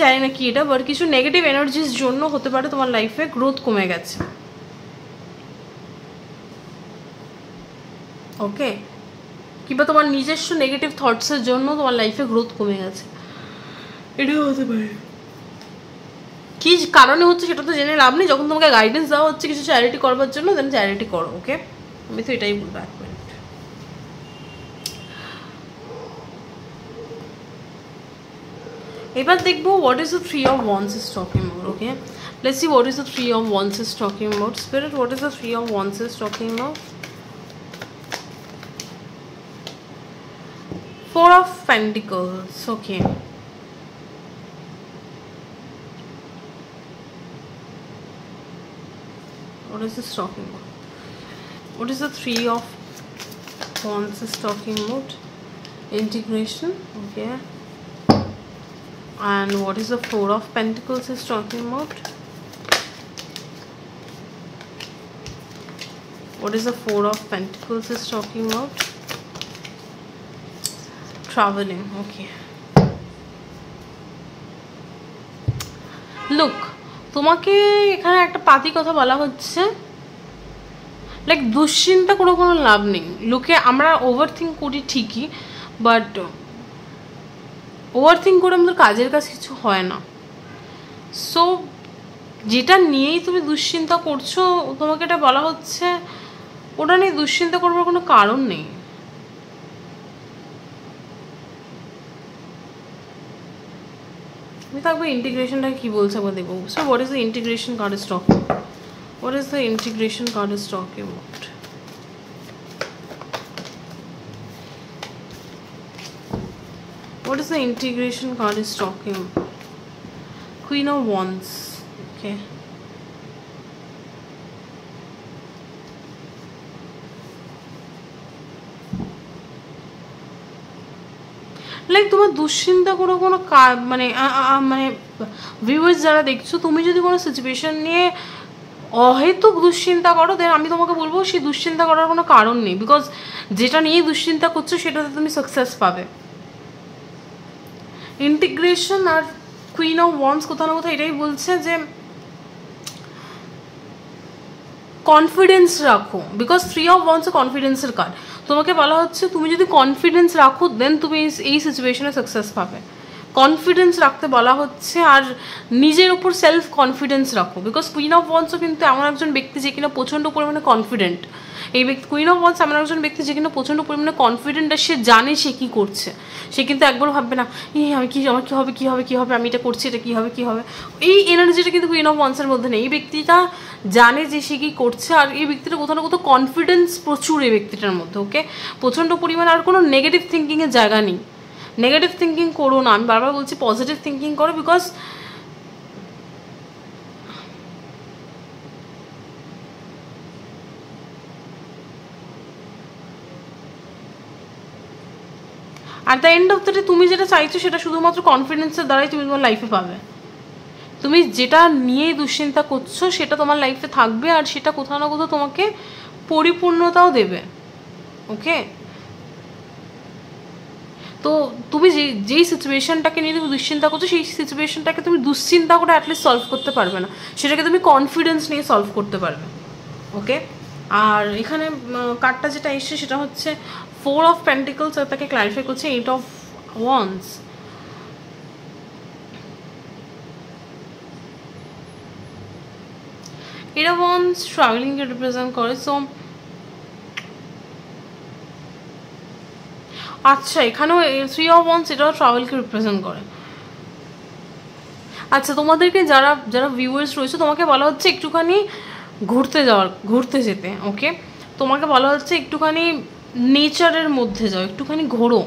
জানি না কি এটা, বাট কিছু নেগেটিভ এনার্জির জন্য হতে পারে তোমার লাইফে গ্রোথ কমে গেছে। ওকে, কিংবা তোমার নিজস্ব নেগেটিভ থটসের জন্য তোমার লাইফে গ্রোথ কমে গেছে, এটাও হতে পারে। কী কারণে হচ্ছে সেটা তো জেনে লাভ নেই। যখন তোমাকে গাইডেন্স দেওয়া হচ্ছে কিছু চ্যারিটি করবার জন্য, দেন চ্যারিটি করো। ওকে, আমি তো এটাই বলবো। এক মিনিট, এবার দেখবো what is the 3 of Wands is talking about. Okay, let's C what is the 3 of Wands is talking about. Spirit, what is the 3 of Wands is talking about? 4 of Pentacles. Okay, what is this talking about? What is the 3 of Wands is talking about? Integration. Okay, and what is the 4 of Pentacles is talking about? What is the 4 of Pentacles is talking about? Traveling. Okay, look, তোমাকে এখানে একটা পাতি কথা বলা হচ্ছে, like দুশ্চিন্তা করে কোনো লাভ নেই। লোকে আমরা ওভার থিঙ্ক করি ঠিকই, বাট ওভার থিঙ্ক করে আমাদের কাজের কাজ কিছু হয় না। সো যেটা নিয়েই তুমি দুশ্চিন্তা করছো, তোমাকে এটা বলা হচ্ছে ওটা নিয়ে দুশ্চিন্তা করবার কোনো কারণ নেই। আমি থাকবো ইন্টিগ্রেশনটা কি বলছে একবার দেখবো। So what is the integration card is talking? What is the integration card is talking about? What is the integration card is talking about? Queen of Wands. Okay, like তোমার দুশ্চিন্তা করে কোনো ভিউয়ার্স যারা দেখছো, তুমি যদি কোনো সিচুয়েশন নিয়ে অহেতুক দুশ্চিন্তা করো, দেন আমি তোমাকে বলবো সেই দুশ্চিন্তা করার কোনো কারণ নেই, বিকজ যেটা নিয়ে দুশ্চিন্তা করছো সেটাতে তুমি সাকসেস পাবে। ইন্টিগ্রেশন আর কুইন অফ ওয়ান্ডস কোথাও না কোথাও এটাই বলছে যে কনফিডেন্স রাখো, বিকজ 3 of Wands কনফিডেন্সের কার্ড। তোমাকে বলা হচ্ছে তুমি যদি কনফিডেন্স রাখো দেন তুমি এই সিচুয়েশনে সাকসেস পাবে। কনফিডেন্স রাখতে বলা হচ্ছে, আর নিজের উপর সেলফ কনফিডেন্স রাখো, বিকজ কুইন অফ ওয়ান্সও কিন্তু এমন একজন ব্যক্তি যে কিনা প্রচণ্ড পরিমাণে কনফিডেন্ট। এই ব্যক্তি কুইন অফ ওয়ান্স এমন একজন ব্যক্তি যে কিনা প্রচণ্ড পরিমাণে কনফিডেন্ট, আর সে জানে সে কী করছে। সে কিন্তু একবার ভাববে না আমার কী হবে আমি এটা করছি, এটা কী হবে। এই এনার্জিটা কিন্তু কুইন অফ ওয়ান্সের মধ্যে নেই। এই ব্যক্তিটা জানে যে সে কী করছে, আর এই ব্যক্তিটা কোথাও না কোথাও কনফিডেন্স প্রচুর এই ব্যক্তিটার মধ্যে। ওকে, প্রচণ্ড পরিমাণে আর কোনো নেগেটিভ থিঙ্কিংয়ের জায়গা নেই। নেগেটিভ থিঙ্কিং করো না, আমি বারবার বলছি পজিটিভ থিঙ্কিং করো, because at the end of the day তুমি যেটা চাইছো সেটা শুধুমাত্র কনফিডেন্সের দ্বারাই তুমি তোমার লাইফে পাবে। তুমি যেটা নিয়ে দুশ্চিন্তা করছো সেটা তোমার লাইফে থাকবে, আর সেটা কোথাও না কোথাও তোমাকে পরিপূর্ণতাও দেবে। ওকে, তো তুমি যেই সিচুয়েশনটাকে নিয়ে তুমি দুশ্চিন্তা করছো সেই সিচুয়েশনটাকে তুমি দুশ্চিন্তা করে অ্যাটলিস্ট সলভ করতে পারবে না, সেটাকে তুমি কনফিডেন্স নিয়ে সলভ করতে পারবে। ওকে, আর এখানে কার্ডটা যেটা এসছে সেটা হচ্ছে 4 of Pentacles, আর তাকে ক্লারিফাই করছে 8 of Wands। এটা Wands ট্রাভেলিংকে রিপ্রেজেন্ট করে। সো আচ্ছা, এখানেও 3 of Wands এটাও ট্রাভেলকে রিপ্রেজেন্ট করে। আচ্ছা, তোমাদেরকে যারা ভিউয়ার্স রয়েছে তোমাকে বলা হচ্ছে একটুখানি ঘুরতে যেতে। ওকে, তোমাকে বলা হচ্ছে একটুখানি নেচারের মধ্যে যাও, একটুখানি ঘোরো।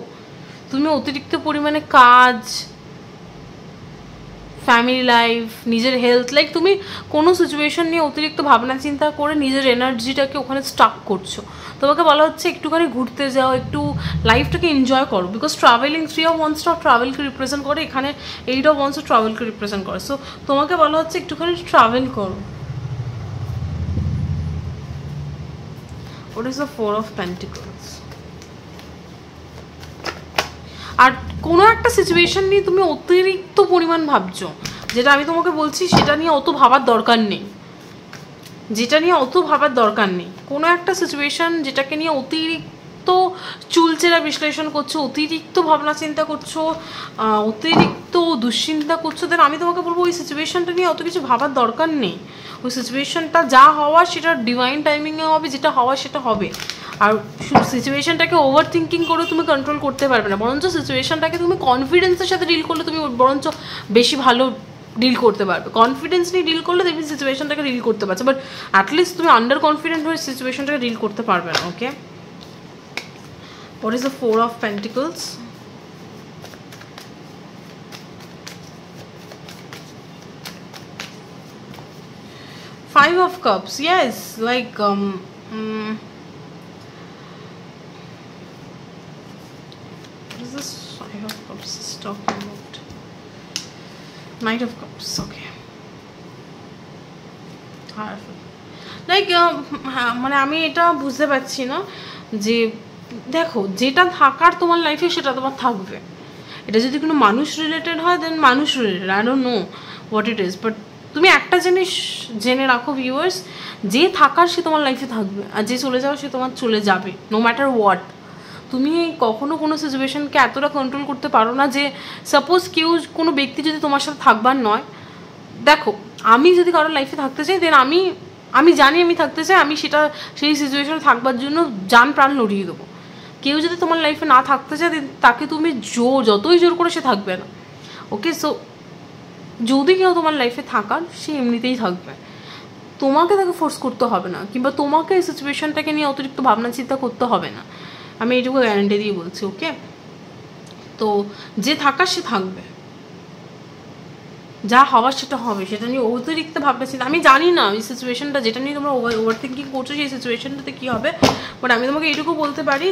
তুমি অতিরিক্ত পরিমাণে কাজ, ফ্যামিলি লাইফ, নিজের হেলথ, লাইক তুমি কোনো সিচুয়েশন নিয়ে অতিরিক্ত ভাবনা চিন্তা করে নিজের এনার্জিটাকে ওখানে স্টাক করছো। তোমাকে বলা হচ্ছে একটুখানি ঘুরতে যাও, একটু লাইফটাকে এনজয় করো, বিকজ ট্রাভেলিং 3 of Wands ট্রাভেলকে রিপ্রেজেন্ট করে, এখানে 8 of Wands ট্রাভেলকে রিপ্রেজেন্ট করে। সো তোমাকে বলা হচ্ছে একটুখানি ট্রাভেল করো। What is the 4 of Pentacles? আর কোনো একটা সিচুয়েশন নিয়ে তুমি অতিরিক্ত পরিমাণ ভাবছো, যেটা আমি তোমাকে বলছি সেটা নিয়ে অত ভাবার দরকার নেই। কোনো একটা সিচুয়েশন যেটাকে নিয়ে অতিরিক্ত চুলচেরা বিশ্লেষণ করছো, অতিরিক্ত ভাবনা চিন্তা করছো, অতিরিক্ত দুশ্চিন্তা করছো, দেন আমি তোমাকে বলবো ওই সিচুয়েশনটা নিয়ে অত কিছু ভাবার দরকার নেই। ওই সিচুয়েশনটা যা হওয়া সেটা ডিভাইন টাইমিংয়ে হবে, যেটা হওয়া সেটা হবে। আর সিচুয়েশনটাকে ওভার থিঙ্কিং করে তুমি কন্ট্রোল করতে পারবে না, বরঞ্চ সিচুয়েশনটাকে তুমি কনফিডেন্সের সাথে ডিল করলে তুমি বরঞ্চ বেশি ভালো ডিল করতে পারবে। কনফিডেন্স নিয়ে ডিল করলে তুমি সিচুয়েশনটাকে ডিল করতে পারছো, বাট অ্যাটলিস্ট তুমি আন্ডার কনফিডেন্ট হয়ে সিচুয়েশনটাকে ডিল করতে পারবে না। Okay, what is the 4 of Pentacles? Five of Cups, yes, like what is this 5 of Cups is talking about? Knight of Cups, okay. Like মানে আমি এটা বুঝতে পারছি না যে দেখো, যেটা থাকার তোমার লাইফে সেটা তোমার থাকবে। এটা যদি কোনো মানুষ রিলেটেড হয় দেন মানুষ related, I don't know what it is, but তুমি একটা জিনিস জেনে রাখো ভিউয়ার্স, যে থাকার সে তোমার লাইফে থাকবে, আর যে চলে যাওয়া সে তোমার চলে যাবে, নো ম্যাটার হোয়াট। তুমি কখনো কোনো সিচুয়েশনকে এতটা কন্ট্রোল করতে পারো না যে সাপোজ কোনো ব্যক্তি যদি তোমার সাথে থাকবার নয়, দেখো আমি যদি কারোর লাইফে থাকতে চাই দেন আমি জানি আমি থাকতে চাই, আমি সেই সিচুয়েশনে থাকবার জন্য জান প্রাণ লড়িয়ে দেবো। কেউ যদি তোমার লাইফে না থাকতে চায় তাকে তুমি যতই জোর করে সে থাকবে না। ওকে, সো যদি কেউ তোমার লাইফে থাকার, সে এমনিতেই থাকবে, তোমাকে তাকে ফোর্স করতে হবে না, কিংবা তোমাকে এই সিচুয়েশনটাকে নিয়ে অতিরিক্ত ভাবনা চিন্তা করতে হবে না, আমি এইটুকু গ্যারান্টি দিয়ে বলছি। ওকে, তো যে থাকার সে থাকবে, যা হওয়ার সেটা হবে, সেটা নিয়ে অতিরিক্ত ভাবনা চিন্তা, আমি জানি না ওই সিচুয়েশনটা যেটা নিয়ে তোমরা ওভার থিঙ্কিং করছো সেই সিচুয়েশনটাতে কী হবে, বাট আমি তোমাকে এইটুকু বলতে পারি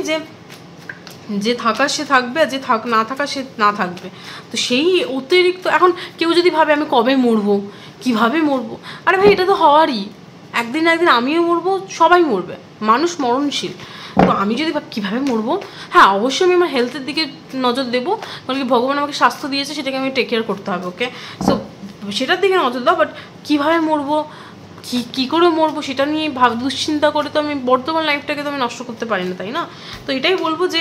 যে থাকার সে থাকবে, আর যে না থাকার সে না থাকবে। তো সেই অতিরিক্ত, এখন কেউ যদি ভাবে আমি কবে মরবো, কিভাবে মরবো, আরে ভাই এটা তো হওয়ারই, একদিন না একদিন আমিও মরবো, সবাই মরবে, মানুষ মরণশীল। তো আমি যদি কীভাবে মরবো, হ্যাঁ অবশ্যই আমি আমার হেলথের দিকে নজর দেবো, কারণ কি ভগবান আমাকে স্বাস্থ্য দিয়েছে, সেটাকে আমি টেক কেয়ার করতে হবে। ওকে, সো সেটার দিকে নজর দাও, বাট কীভাবে মরবো, কী করে মরবো সেটা নিয়ে দুশ্চিন্তা করে তো আমি বর্তমান লাইফটাকে তো আমি নষ্ট করতে পারি না, তাই না? তো এটাই বলবো যে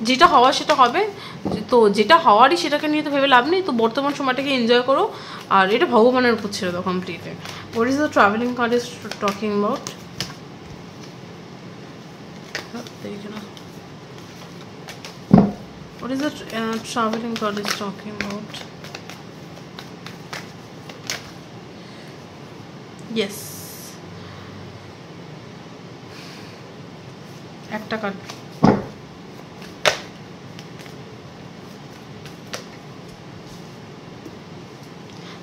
যেটা হওয়া সেটা হবে, তো যেটা হওয়ারই সেটাকে নিয়ে তো ভেবে লাভ নেই। তো বর্তমান সময়টাকে এনজয় করো, আর এটা ভগবানের উপর ছেড়ে দাও completely. What is the travelling card is talking about? What is the traveling card is talking about? Yes. একটা card.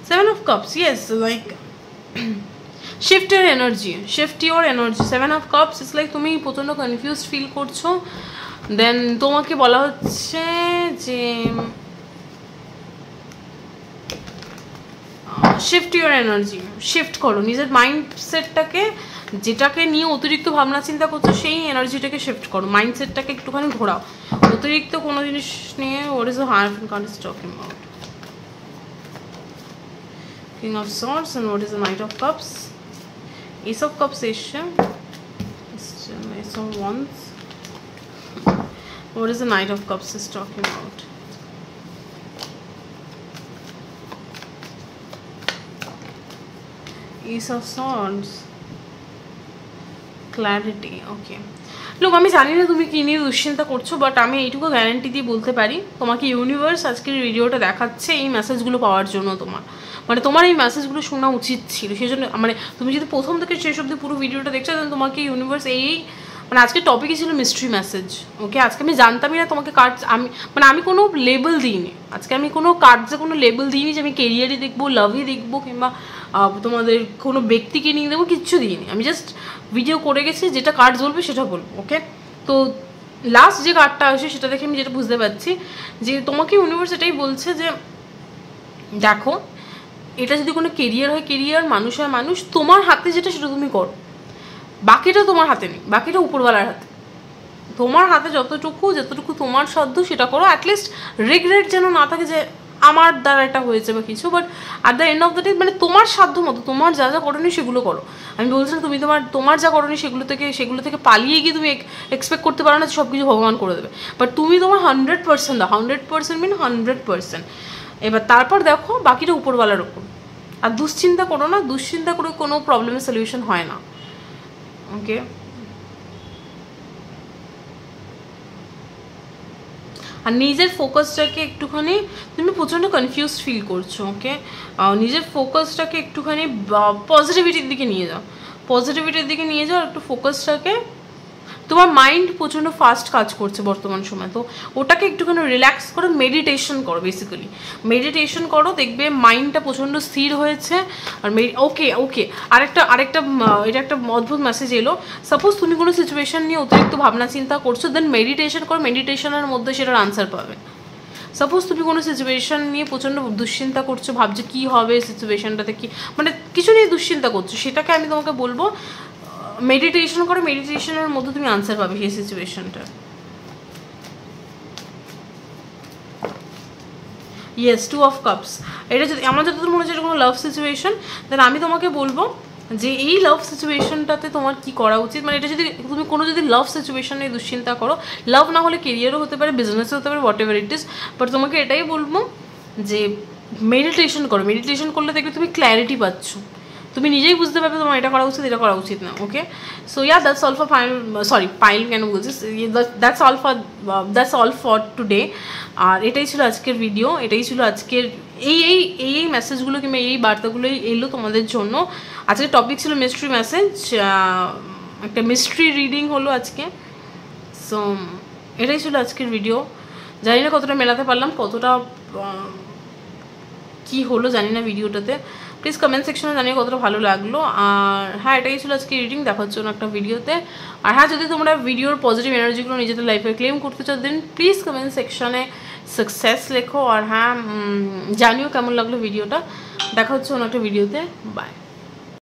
Seven of Cups. Yes, like shift your energy. Shift your energy. Seven of Cups is like তুমি প্রচন্ড confused feel করছো, দেন তোমাকে বলা হচ্ছে যে shift your energy, shift করো নিজের মাইন্ডসেটটাকে, যেটাকে নিয়ে অতিরিক্ত ভাবনা চিন্তা করছো সেই এনার্জিটাকে শিফট করো, মাইন্ডসেটটাকে একটুখানি ঘোরাও অতিরিক্ত কোনো জিনিস নিয়ে। What is the hierophant card is talking about? King of Swords, and what is the Knight of Cups? Ace of Cups এসছে, Ace of Wands. What is the Knight of Cups is talking about? Ace of Swords, clarity. Okay, লোক আমি জানি না তুমি কী নিয়ে দুশ্চিন্তা করছো, but আমি এইটুকু গ্যারান্টি দিয়ে বলতে পারি তোমাকে ইউনিভার্স আজকের ভিডিওটা দেখাচ্ছে এই মেসেজগুলো পাওয়ার জন্য। তোমার এই মেসেজগুলো শোনা উচিত ছিল, সেই জন্য তুমি যদি প্রথম থেকে শেষ অবধি পুরো ভিডিওটা দেখছো, তাহলে তোমাকে ইউনিভার্স আজকে টপিকই ছিল মিস্ট্রি মেসেজ। ওকে, আজকে আমি জানতামই না তোমাকে কার্ড, আমি কোনো লেবেল দিইনি আজকে, আমি কোনো কার্ডসে কোনো লেবেল দিইনি যে আমি কেরিয়ারই দেখবো, লাভই দেখবো, কিংবা তোমাদের কোনো ব্যক্তিকে নিয়ে দেবো, কিচ্ছু দিইনি। আমি জাস্ট ভিডিও করে গেছি, যেটা কার্ড বলবে সেটা বলবো। ওকে, তো লাস্ট যে কার্ডটা আসে সেটা দেখে আমি যেটা বুঝতে পারছি যে তোমাকে ইউনিভার্স এটাই বলছে যে দেখো, এটা যদি কোনো কেরিয়ার হয় কেরিয়ার, মানুষ হয় মানুষ, তোমার হাতে যেটা সেটা তুমি করো, বাকিটা তোমার হাতে নেই, বাকিটা উপরওয়ালার হাতে। তোমার হাতে যতটুকু তোমার সাধ্য সেটা করো, অ্যাটলিস্ট রিগ্রেট যেন না থাকে যে আমার দ্বারা এটা হয়েছে বা কিছু, but at the end of the day তোমার সাধ্য মতো তোমার যা যা করোনি সেগুলো করো। আমি বলছি না তুমি তোমার যা করোনি সেগুলো থেকে পালিয়ে গিয়ে তুমি এক্সপেক্ট করতে পারো না সব কিছু ভগবান করে দেবে, বাট তুমি তোমার 100% দাও, 100% মিন 100%। এবার তারপর দেখো বাকিটা উপরওয়ালার ওপর। আর দুশ্চিন্তা করো না, দুশ্চিন্তা করে কোনো প্রবলেমের সলিউশন হয় না। ওকে, আর নিজের ফোকাসটাকে একটুখানি, তুমি প্রচণ্ড কনফিউজড ফিল করছো। ওকে, নিজের ফোকাসটাকে একটুখানি পজিটিভিটির দিকে নিয়ে যাও, আর একটু ফোকাসটাকে, তোমার মাইন্ড প্রচণ্ড ফাস্ট কাজ করছে বর্তমান সময়, তো ওটাকে একটুখানি রিল্যাক্স করো, মেডিটেশন করো, বেসিক্যালি মেডিটেশন করো, দেখবে মাইন্ডটা প্রচণ্ড স্থির হয়েছে। আর ওকে আরেকটা এটা একটা অদ্ভুত মেসেজ এলো। সাপোজ তুমি কোনো সিচুয়েশন নিয়ে অতিরিক্ত ভাবনা চিন্তা করছো, দেন মেডিটেশন করো, মেডিটেশনের মধ্যে সেটার আনসার পাবে। সাপোজ তুমি কোনো সিচুয়েশন নিয়ে প্রচণ্ড দুশ্চিন্তা করছো, ভাবছো কী হবে সিচুয়েশনটাতে, কি কিছু নিয়ে দুশ্চিন্তা করছো, সেটাকে আমি তোমাকে বলবো মেডিটেশন করে, মেডিটেশনের মধ্যে তুমি আনসার পাবে সেই সিচুয়েশনটা। Yes, 2 of Cups। এটা যদি আমার যতদূর মনে হচ্ছে এটা কোনো লাভ সিচুয়েশন, দেন আমি তোমাকে বলবো যে এই লাভ সিচুয়েশনটাতে তোমার কি করা উচিত। এটা যদি তুমি যদি লাভ সিচুয়েশন নিয়ে দুশ্চিন্তা করো, লাভ না হলে কেরিয়ারও হতে পারে, বিজনেসও হতে পারে, what ever it is, but তোমাকে এটাই বলবো যে মেডিটেশন করো। মেডিটেশন করলে দেখবে তুমি ক্ল্যারিটি পাচ্ছ, তুমি নিজেই বুঝতে পারবে তোমার এটা করা উচিত, এটা করা উচিত না। Okay, so that's all for final কেন বলছিস, দ্যাটস অল ফর টুডে। আর এটাই ছিল আজকের ভিডিও, এটাই ছিল আজকের এই মেসেজগুলো কিংবা এই বার্তাগুলোই এলো তোমাদের জন্য। আজকের টপিক ছিল মিস্ট্রি মেসেজ, একটা মিস্ট্রি রিডিং হলো আজকে। সো এটাই ছিল আজকের ভিডিও। জানি না কতটা মেলাতে পারলাম, কতটা কি হলো জানি না ভিডিওটাতে, প্লিজ কমেন্ট সেকশনে জানিয়ে কতটা ভালো লাগলো। আর হ্যাঁ, এটাই ছিল আজকে রিডিং, দেখার জন্য একটা ভিডিওতে। আর হ্যাঁ, যদি তোমরা ভিডিওর পজিটিভ এনার্জিগুলো নিজেদের লাইফে ক্লেম করতে চাও, দেন প্লিজ কমেন্ট সেকশনে সাকসেস লেখো। আর হ্যাঁ, জানিও কেমন লাগলো ভিডিওটা। দেখা হচ্ছে অন্য একটা ভিডিওতে। বাই।